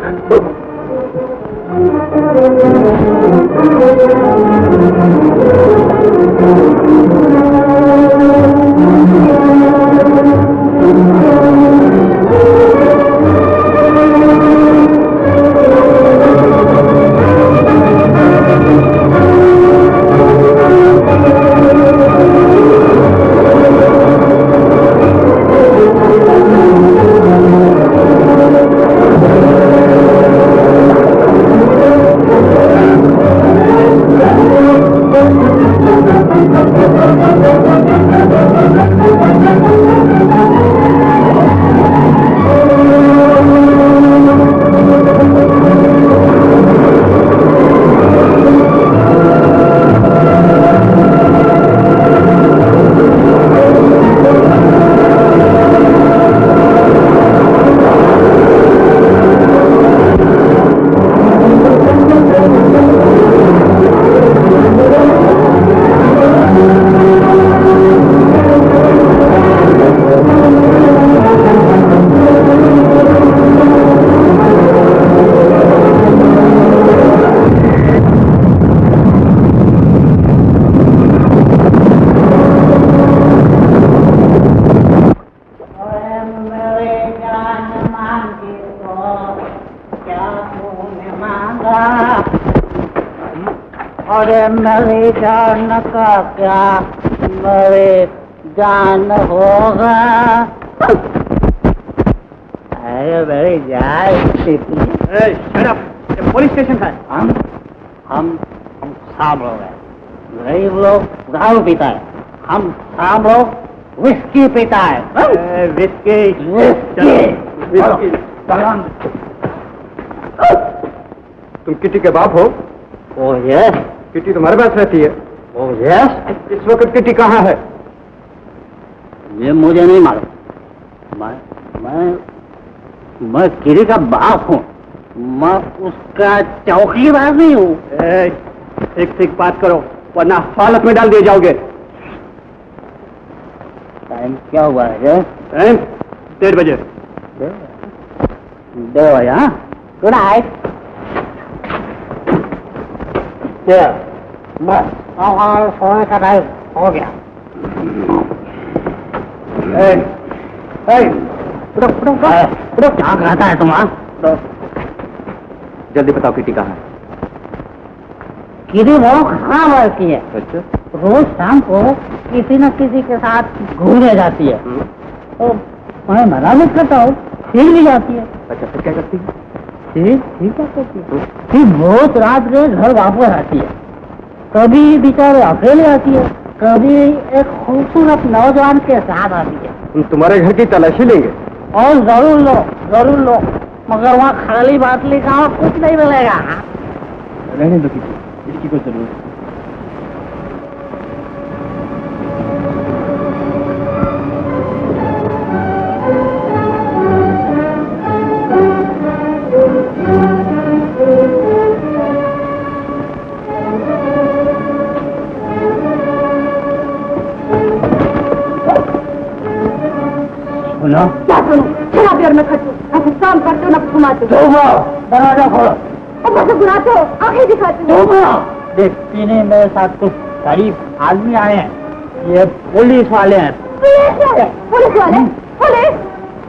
अरे मेरी जान का क्या मेरे जान होगा। अरे मेरी जान पुलिस स्टेशन है। हम शाम लोग हैं, गरीब लोग दारू पीता है, हम शाम लोग विस्की पीता है। विस्की विस्की तुम किटी के बाप हो? Oh yes. किटी तुम्हारे पास रहती है? Oh yes. इस वक्त किटी कहाँ है? ये मुझे नहीं मालूम। मैं किरी का बाप हूँ, मैं उसका चौकीदार नहीं हूँ। ठीक ठीक बात करो वरना हालत में डाल दिए जाओगे। टाइम क्या हुआ है? टाइम 1:30 बजे। 1:30 बजे। हाँ, गुड नाइट। बस सोने का टाइम हो गया। क्या कहता है तुम? जल्दी बताओ किटी कहाँ है? किटी बहुत खराब लड़की है। अच्छा। रोज शाम को किसी न किसी के साथ घूमने जाती है। तो मैं मना भी करता हूँ, फिर भी जाती है। अच्छा, फिर क्या करती है? फिर क्या करती है? फिर बहुत रात में घर वापस आती है। कभी बेचारे अकेले आती है, कभी एक खूबसूरत नौजवान के साथ आती है। हम तुम्हारे घर की तलाशी लेंगे। और जरूर लो, मगर वहाँ खाली बाटली का कुछ नहीं मिलेगा। रहने दो किटी, इसकी कोई जरूरत नहीं। सुनो, क्या सुनो? शराबी और मैं खट्टू, ऐसे शाम करते हो ना घुमाते हो। दरवाजा खोलो। और मुझे बुलाते हो, आंखें दिखाते हो। देख, पीने मेरे साथ कुछ गरीब आदमी आए हैं, ये पुलिस वाले हैं। पुलिस वाले? पुलिस?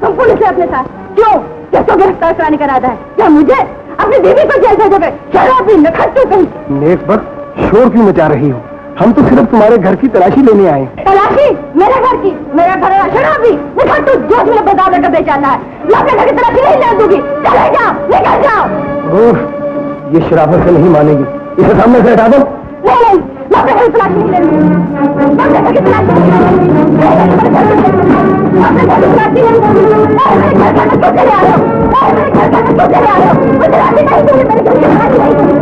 तुम पुलिस है अपने साथ? क्यों? किसको गिरफ्तार कराने का इरादा है? क्या मुझे? अपनी बीवी को जेल भेजोगे? शराबी मैं खट्टू कहीं। नेक वक्त शोर क्यों मचा रही हो? हम तो सिर्फ तुम्हारे घर की तलाशी लेने आए। तलाशी? मेरे घर की? मेरा घर है शराबी, मैं खट्टू जो मेरे बाजार का बेचाता है। मैं अपने घर की तलाशी नहीं ले दूंगी। चले जाओ, निकल जाओ। ओह, ये शराफत से नहीं मानेगी, इसे सामने से हटा दो। नहीं, मैं अपने घर की तलाशी नहीं ले लूंगी। मैं अपने घर की तलाशी नहीं ले लूंगी। अपने घर की तलाशी नहीं ले लूंगी। मेरे घर का क्यों चले आ रहे हो? मेरे घर का क्यों चले आ रहे हो? मुझे राशि नहीं दूंगी, मेरे घर की तलाशी नहीं दूंगी।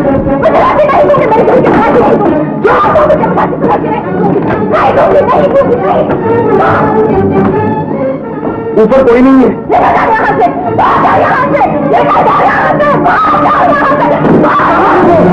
मुझे राशि नहीं दूंगी, मेरे घर की तलाशी नहीं दूंगी। जो आप मुझे तलाशी नहीं दूंगी, नहीं दूंगी। ऊपर कोई नहीं है। निकल जाओ यहाँ से, बाहर जाओ यहाँ से, निकल जाओ यहाँ से, बाहर जाओ यहाँ से, बाहर जाओ।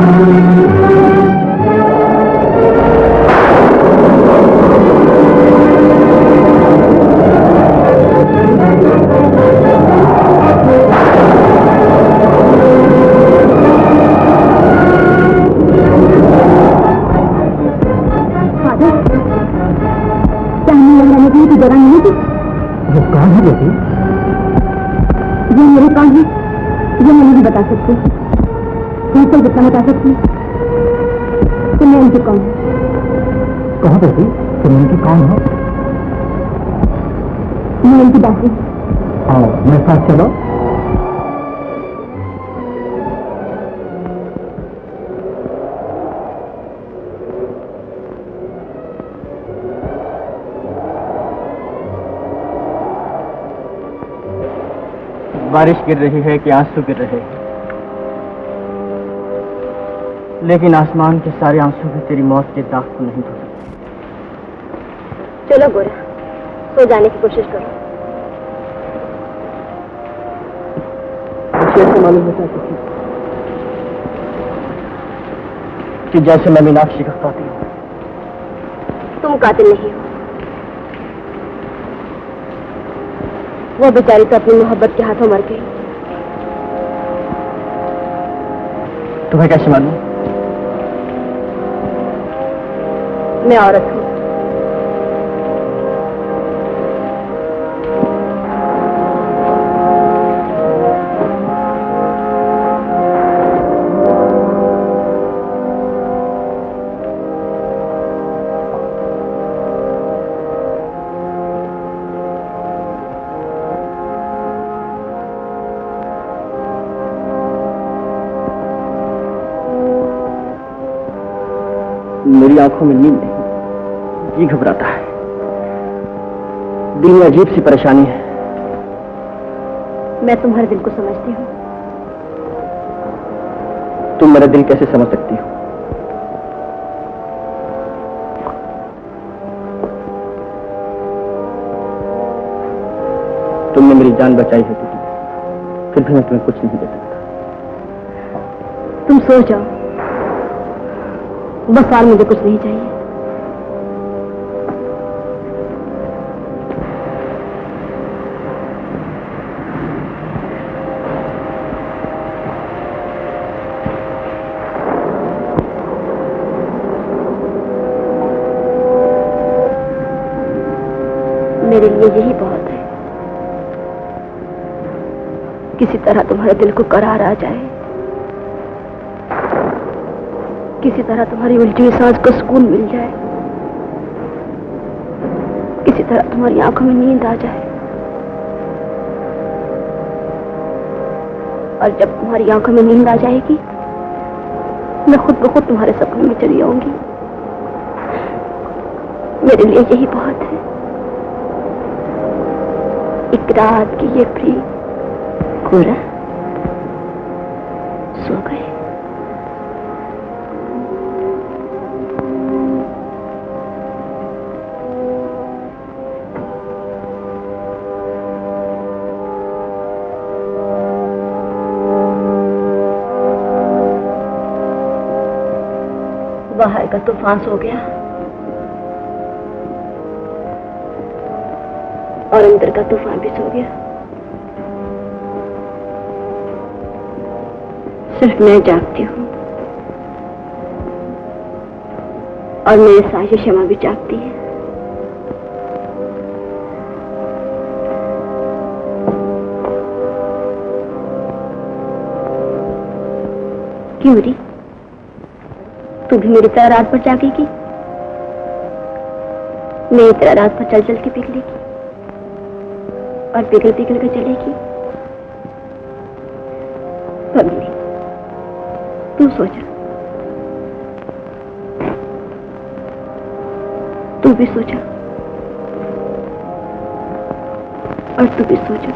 जगह नहीं थी। वो कहाँ है बेटी? ये मेरे कौन है, ये मैं नहीं बता सकती। तुमसे जितना बता सकती तो मैं इनकी कौन हूँ। कहाँ बेटी, तुम इनकी कौन हो? मैं इनकी दासी। आओ मेरे साथ चलो। बारिश गिर रही है कि आंसू गिर रहे हैं, लेकिन आसमान के सारे आंसू भी तेरी मौत के दाग को नहीं धो सकते। चलो गोरा, सो जाने की कोशिश करो। मुझे ऐसे मालूम होता है कि जैसे मैं मीनाक्षी का कातिल हूँ। तुम कातिल नहीं हो। वो बेचारी तो अपनी मोहब्बत के हाथों मर गई। तुम्हें कैसे मालूम? मैं औरत हूँ। मेरी आंखों में नींद नहीं, जी घबराता है। दिल में अजीब सी परेशानी है। मैं तुम्हारे दिल को समझती हूँ। तुम मेरा दिल कैसे समझ सकती हो? तुमने मेरी जान बचाई है, फिर भी मैं तुम्हें कुछ नहीं दे सकता। तुम सो जाओ, बस और मुझे कुछ नहीं चाहिए। मेरे लिए यही बहुत है, किसी तरह तुम्हारे दिल को करार आ जाए, किसी तरह तुम्हारी उलझी हुई सांस को सुकून मिल जाए, किसी तरह तुम्हारी आंखों में नींद आ जाए, और जब तुम्हारी आंखों में नींद आ जाएगी मैं खुद ब खुद तुम्हारे सपनों में चली आऊंगी। मेरे लिए यही बहुत है। एक रात की ये प्रीत, गोरा सो गए। बाहर का तूफान सो गया और अंदर का तूफान भी सो गया। सिर्फ मैं जागती हूँ और मेरे साथ शमा भी जागती है। क्यों री, तू भी मेरी तरह रात भर जागेगी? मेरी तरह रात भर चल चल के पिघलेगी और पिघल पिघल कर चलेगी। कभी तू सोचा, तू भी सोचा और तू भी सोचा।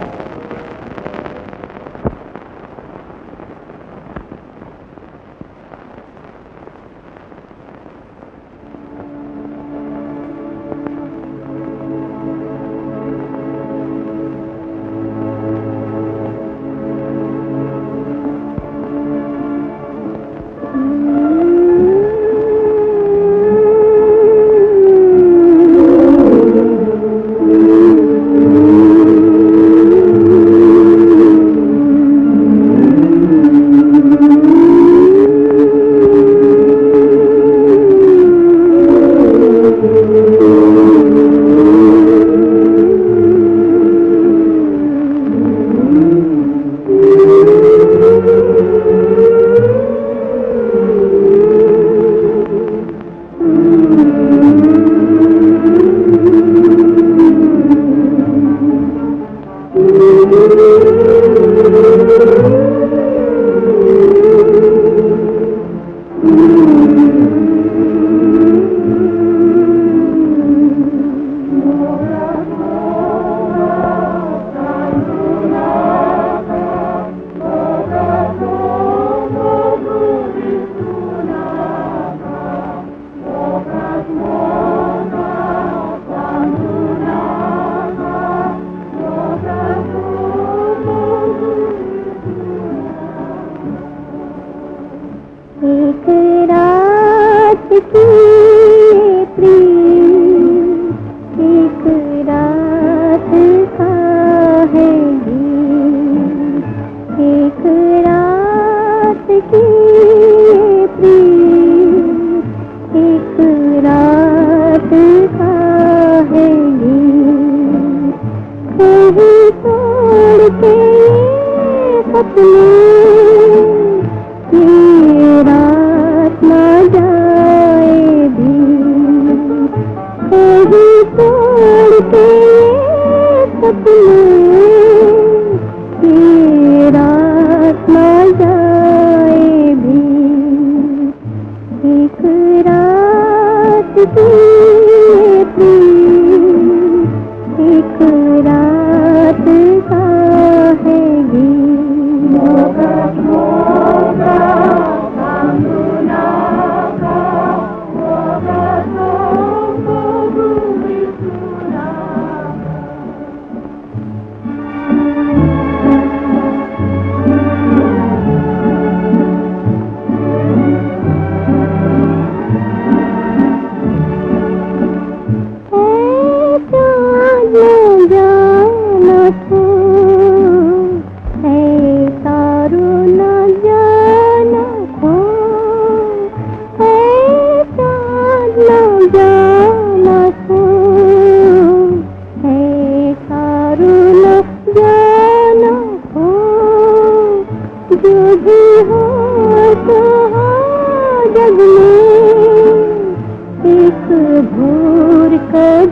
जग में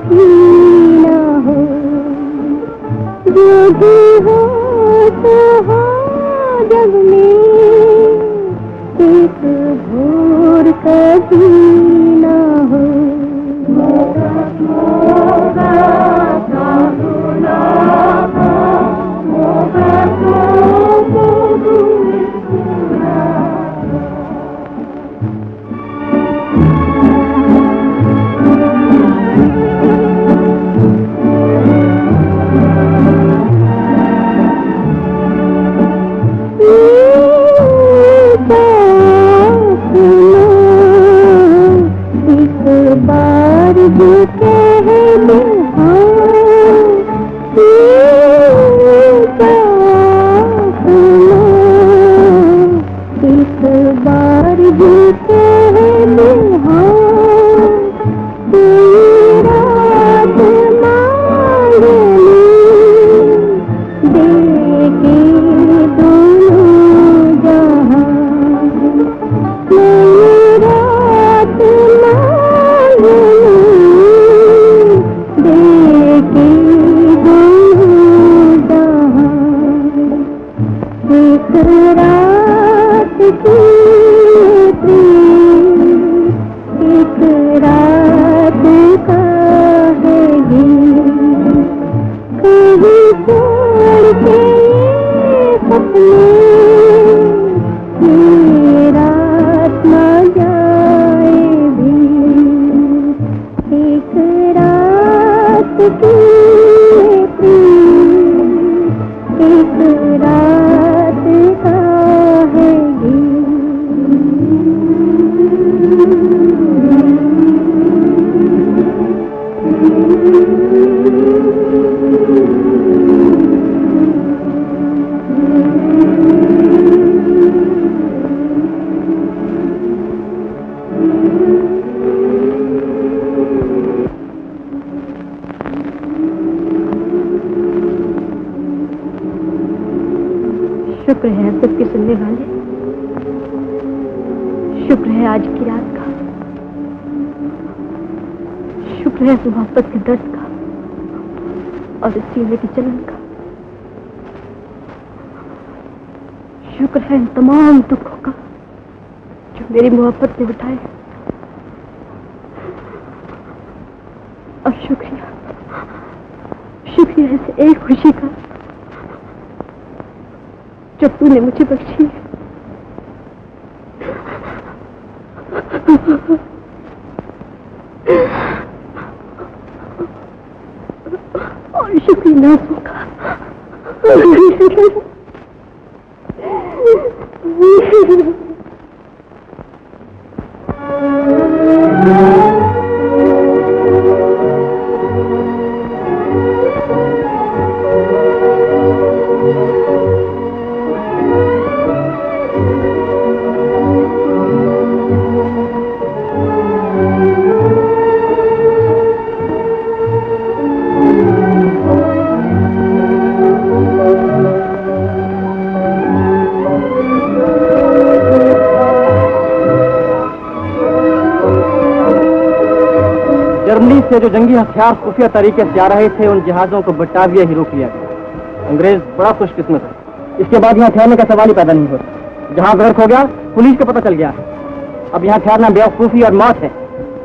सीना हो, जो भी हो तो हो जग में, एक भोर कभी ना हो। शुक्र है सबके सुनने वाले, शुक्र है आज की रात का, शुक्र है इस मोहब्बत के दर्द का और इस सीने की जलन का, शुक्र है इन तमाम दुखों का जो मेरी मोहब्बत ने उठाए, और शुक्रिया शुक्रिया इस एक खुशी का जो तूने मुझे बख्शी है। और शुक्रिया नाज़ों का। जर्मनी से जो जंगी हथियार खुफिया तरीके से आ रहे थे, उन जहाजों को बटाविया ही रोक लिया गया। अंग्रेज बड़ा खुशकिस्मत है, इसके बाद यहाँ ठहरने का सवाल ही पैदा नहीं होता। जहाज गर्क हो गया, पुलिस को पता चल गया। अब यहाँ ठहरना बेवकूफी और मौत है।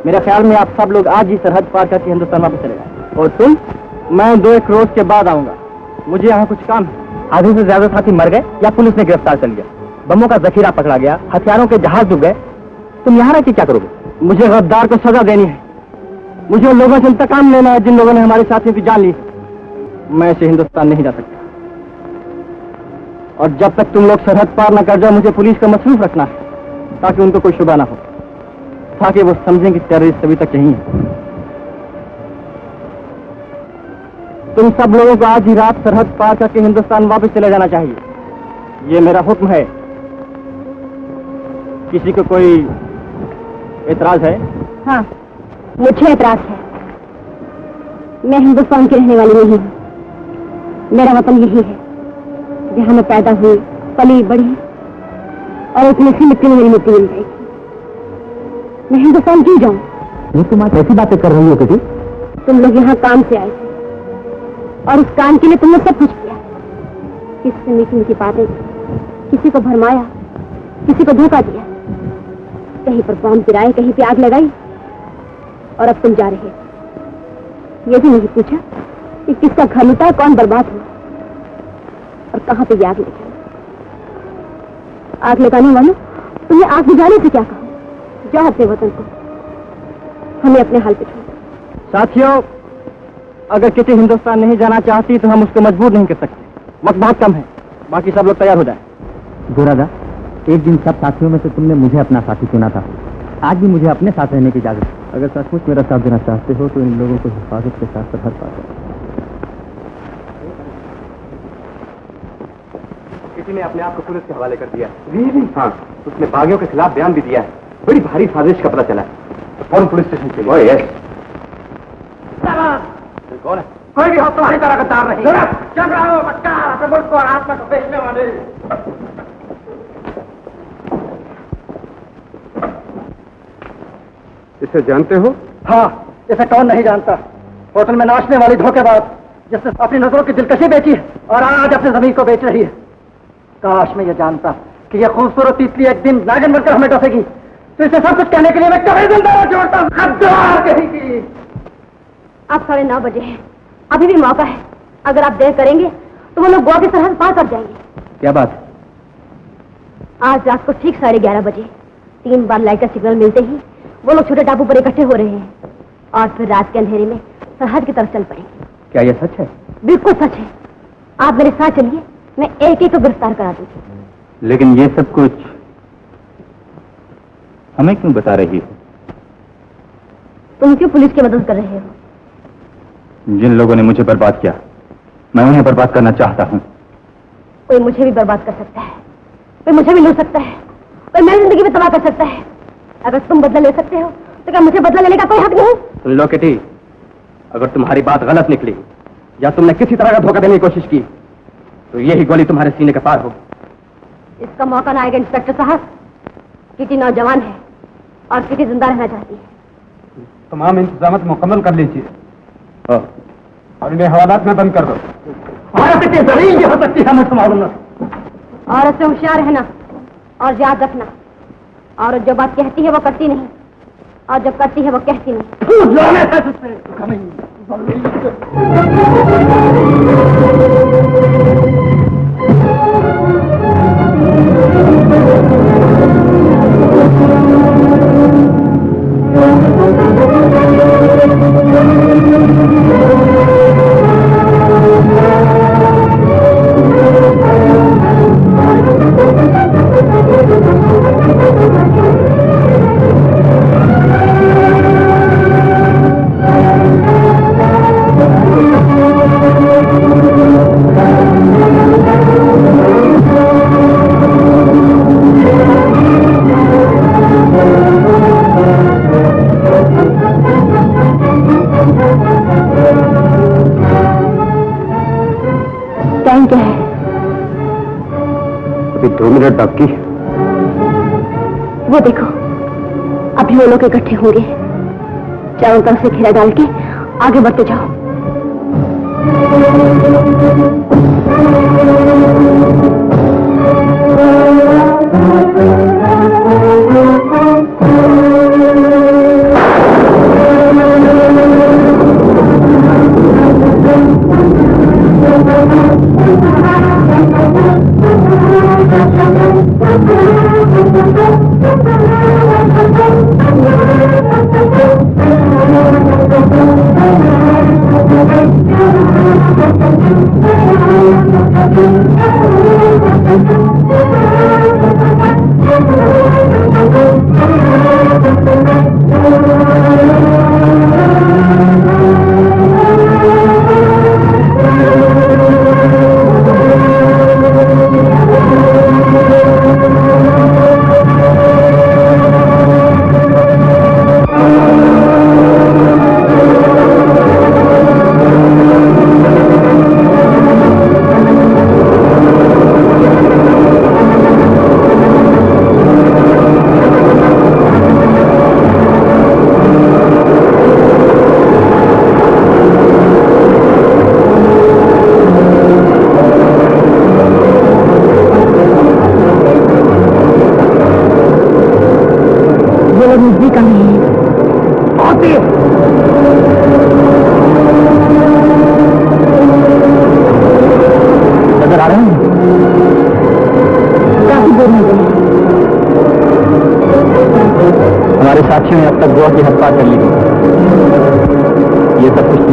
मेरे ख्याल में आप सब लोग आज ही सरहद पार करके हिंदुस्तान वापस चले जाए। और तुम? मैं 2-1 रोज के बाद आऊंगा, मुझे यहाँ कुछ काम है। आधे से ज्यादा साथी मर गए या पुलिस ने गिरफ्तार कर लिया, बमों का जखीरा पकड़ा गया, हथियारों के जहाज डूब गए। तुम यहाँ रह के क्या करोगे? मुझे गद्दार को सजा देनी है, मुझे उन लोगों से इंतकाम लेना है जिन लोगों ने हमारे साथियों की जान ली। मैं ऐसे हिंदुस्तान नहीं जा सकता, और जब तक तुम लोग सरहद पार न कर जाओ, मुझे पुलिस का मसरूफ रखना है ताकि उनको कोई शुबा ना हो, ताकि वो समझें कि टेररिस्ट अभी तक यहीं है। तुम सब लोगों को आज ही रात सरहद पार करके हिंदुस्तान वापस चले जाना चाहिए, ये मेरा हुक्म है। किसी को कोई एतराज है? हाँ, मुझे एतराज है। मैं हिंदुस्तान की रहने वाली नहीं हूँ, मेरा वतन यही है जहाँ मैं पैदा हुई, पली बढ़ी, और उतनी सी मिट्टी में मेरी मिट्टी मिल जाएगी। मैं हिंदुस्तान क्यों जाऊँ? ये तुम आज ऐसी बातें कर रही हो किसी? तुम लोग यहाँ काम से आए थे और उस काम के लिए तुमने सब कुछ किया। किसी से मीटिंग की बातें की, किसी को भरमाया, किसी को धोखा दिया, कहीं पर बॉम्ब गिराए, कहीं पे आग लगाई, और अब तुम जा रहे हो। ये भी नहीं पूछा कि किसका घर लुटा, कौन बर्बाद हुआ और कहाँ पे ये आग लगी। आग लगाने वालों, तुम्हें आग बुझाने से क्या कहा? जाओ अपने वतन को, हमें अपने हाल पे छोड़ो। साथियों, अगर किसी हिंदुस्तान नहीं जाना चाहती तो हम उसको मजबूर नहीं कर सकते। वक्त बहुत कम है, बाकी सब लोग तैयार हो जाए। गोरादा, एक दिन सब साथियों में से तुमने मुझे अपना साथी चुना था। आज भी मुझे अपने साथ रहने की इजाजत। अगर सचमुच मेरा साथ देना चाहते हो तो इन लोगों को हिफाजत के साथ हर पास। किसी ने अपने आप को पुलिस के हवाले कर दिया। हाँ, उसने बागियों के खिलाफ बयान भी दिया है। बड़ी भारी साजिश का पता चला है। तो फौरन पुलिस स्टेशन चलिए। ओए यस। कौन है? कोई भी हो तुम्हारी तरह गद्दार नहीं। चल रहा हो बटकार, अपने मुल्क को और आत्मा को बेचने वाले। इसे जानते हो? हाँ, इसे कौन नहीं जानता। होटल में नाचने वाली धोखेबाज, जिसने अपनी नजरों की दिलकशी बेची है और आज अपनी जमीन को बेच रही है। काश मैं ये जानता कि यह खूबसूरत तितली एक दिन नागिन बनकर हमें डसेगी, तो इसे सब कुछ कहने के लिए मैं कभी जिंदा न छोड़ता। गद्दार कहेगी। अब 9:30 बजे हैं, अभी भी मौका है। अगर आप देर करेंगे तो वो लोग गोवा की सरहद पार कर जाएंगे। क्या बात? आज रात को ठीक 11:30 बजे 3 बार लाइट का सिग्नल मिलते ही वो लोग छोटे टापू पर इकट्ठे हो रहे हैं और फिर रात के अंधेरे में सरहद की तरफ चल पड़ेंगे। क्या यह सच है? बिल्कुल सच है। आप मेरे साथ चलिए, मैं एक एक को गिरफ्तार करा दूंगी। लेकिन ये सब कुछ हमें क्यों बता रही हो? तुम क्यों पुलिस की मदद कर रहे हो? जिन लोगों ने मुझे बर्बाद किया, मैं उन्हें बर्बाद करना चाहता हूँ। कोई मुझे भी बर्बाद कर सकता है, कोई मुझे भी लूट सकता है, कोई मेरी जिंदगी में तबाह कर सकता है। अगर तुम बदला ले सकते हो तो क्या मुझे बदला लेने का कोई हक नहीं? सुन लो किटी, अगर तुम्हारी बात गलत निकली या तुमने किसी तरह का धोखा देने की कोशिश की तो यही गोली तुम्हारे सीने के पार हो। इसका मौका ना आएगा इंस्पेक्टर साहब। किटी नौजवान है और किटी जिंदा रहना चाहती है। तमाम इंतजाम मुकम्मल कर लीजिए और इन्हें हवालात में बंद कर दो। जमीन हो सकती है, मैं संभालूंगा। और उससे होशियार रहना और याद रखना, और जो बात कहती है वो करती नहीं, और जब करती है वो कहती नहीं। टाइम क्या है? अभी 2 मिनट बाकी। वो देखो, अभी वो लोग इकट्ठे होंगे। चारों तरफ से घेरा डाल के आगे बढ़ते जाओ।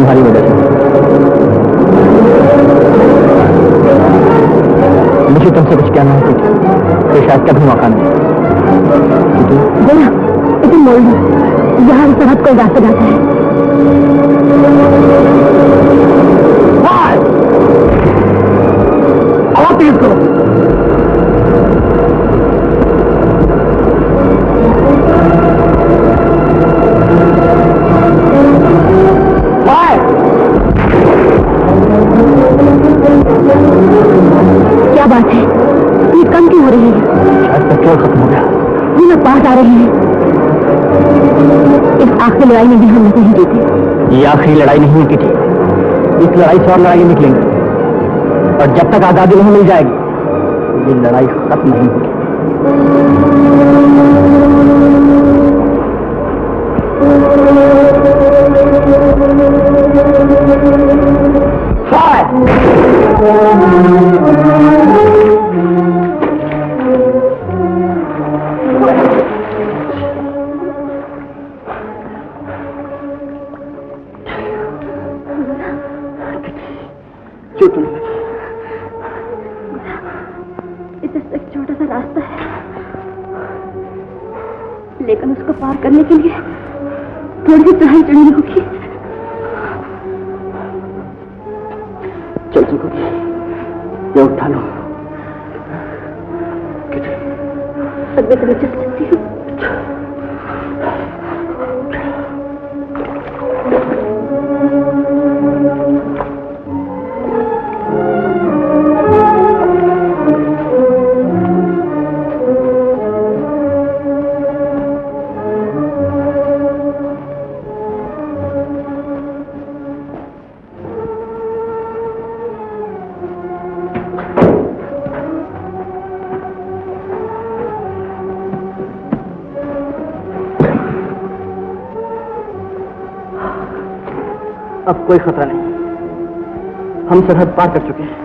तुम्हारी वजह से। मुझे तुमसे कुछ कहना है तो शायद कभी मौका नहीं। बोला इसे मोड़ लो, यहाँ सरहद कोई रास्ता जाता है। और तेज करो। क्या बात है, ये कम क्यों हो रही है? शायद पेट्रोल खत्म हो गया। ये लोग पास आ रहे हैं। इस आखिरी लड़ाई में भी हम नहीं जीते। ये आखिरी लड़ाई नहीं है किटी, इस लड़ाई से और लड़ाई निकलेंगे और जब तक आजादी नहीं मिल जाएगी ये लड़ाई खत्म नहीं होगी। एक छोटा सा रास्ता है, लेकिन उसको पार करने के लिए थोड़ी सी चढ़ाई चढ़नी होगी। चल चुकोगी, ये उठा लो। अब मैं तुम्हें चल सकती हूँ। अब कोई खतरा नहीं, हम सरहद पार कर चुके हैं।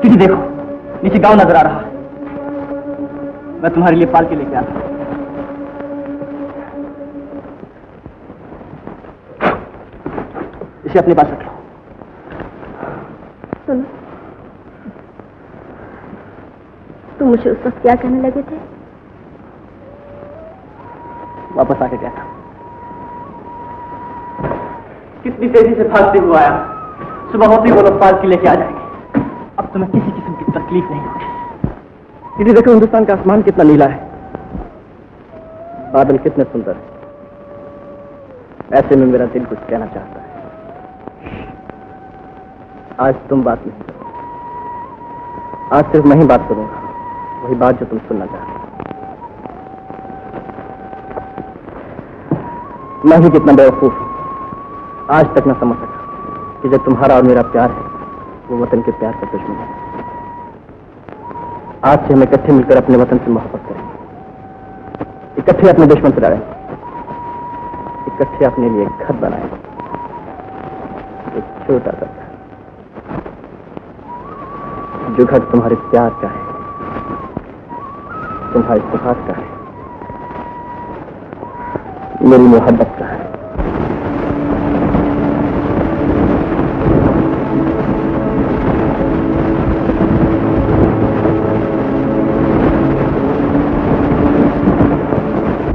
किसी देखो, नीचे गांव नजर आ रहा है। मैं तुम्हारे लिए पाल के लेके आता हूं। इसे अपने पास रख लो। सुनो, तुम मुझे उस वक्त क्या कहने लगे थे? वापस आके गया था। कितनी तेजी से भागते हुए आया। सुबह होते ही वो लोग पाल के लेके आ जाएंगे। अब तुम्हें किसी किस्म की तकलीफ नहीं होगी। इधर देखो, हिंदुस्तान का आसमान कितना नीला है, बादल कितने सुंदर है। ऐसे में मेरा दिल कुछ कहना चाहता है। आज तुम बात नहीं करो, आज सिर्फ मैं ही बात करूंगा, वही बात जो तुम सुनना चाहते हो। मैं ही कितना बेवकूफ हूं, आज तक न समझ सका कि जब तुम्हारा और मेरा प्यार है वो वतन के प्यार का दुश्मन है। आज से हम इकट्ठे मिलकर अपने वतन से मोहब्बत करेंगे, इकट्ठे अपने दुश्मन से लड़ेंगे, इकट्ठे अपने लिए घर बनाएंगे। एक छोटा सा घर, जो घर तुम्हारे प्यार का है, तुम्हारी सुहाग का है, मेरी मोहब्बत का है।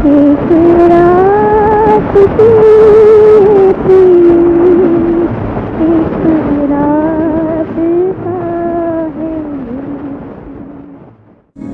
एक रात की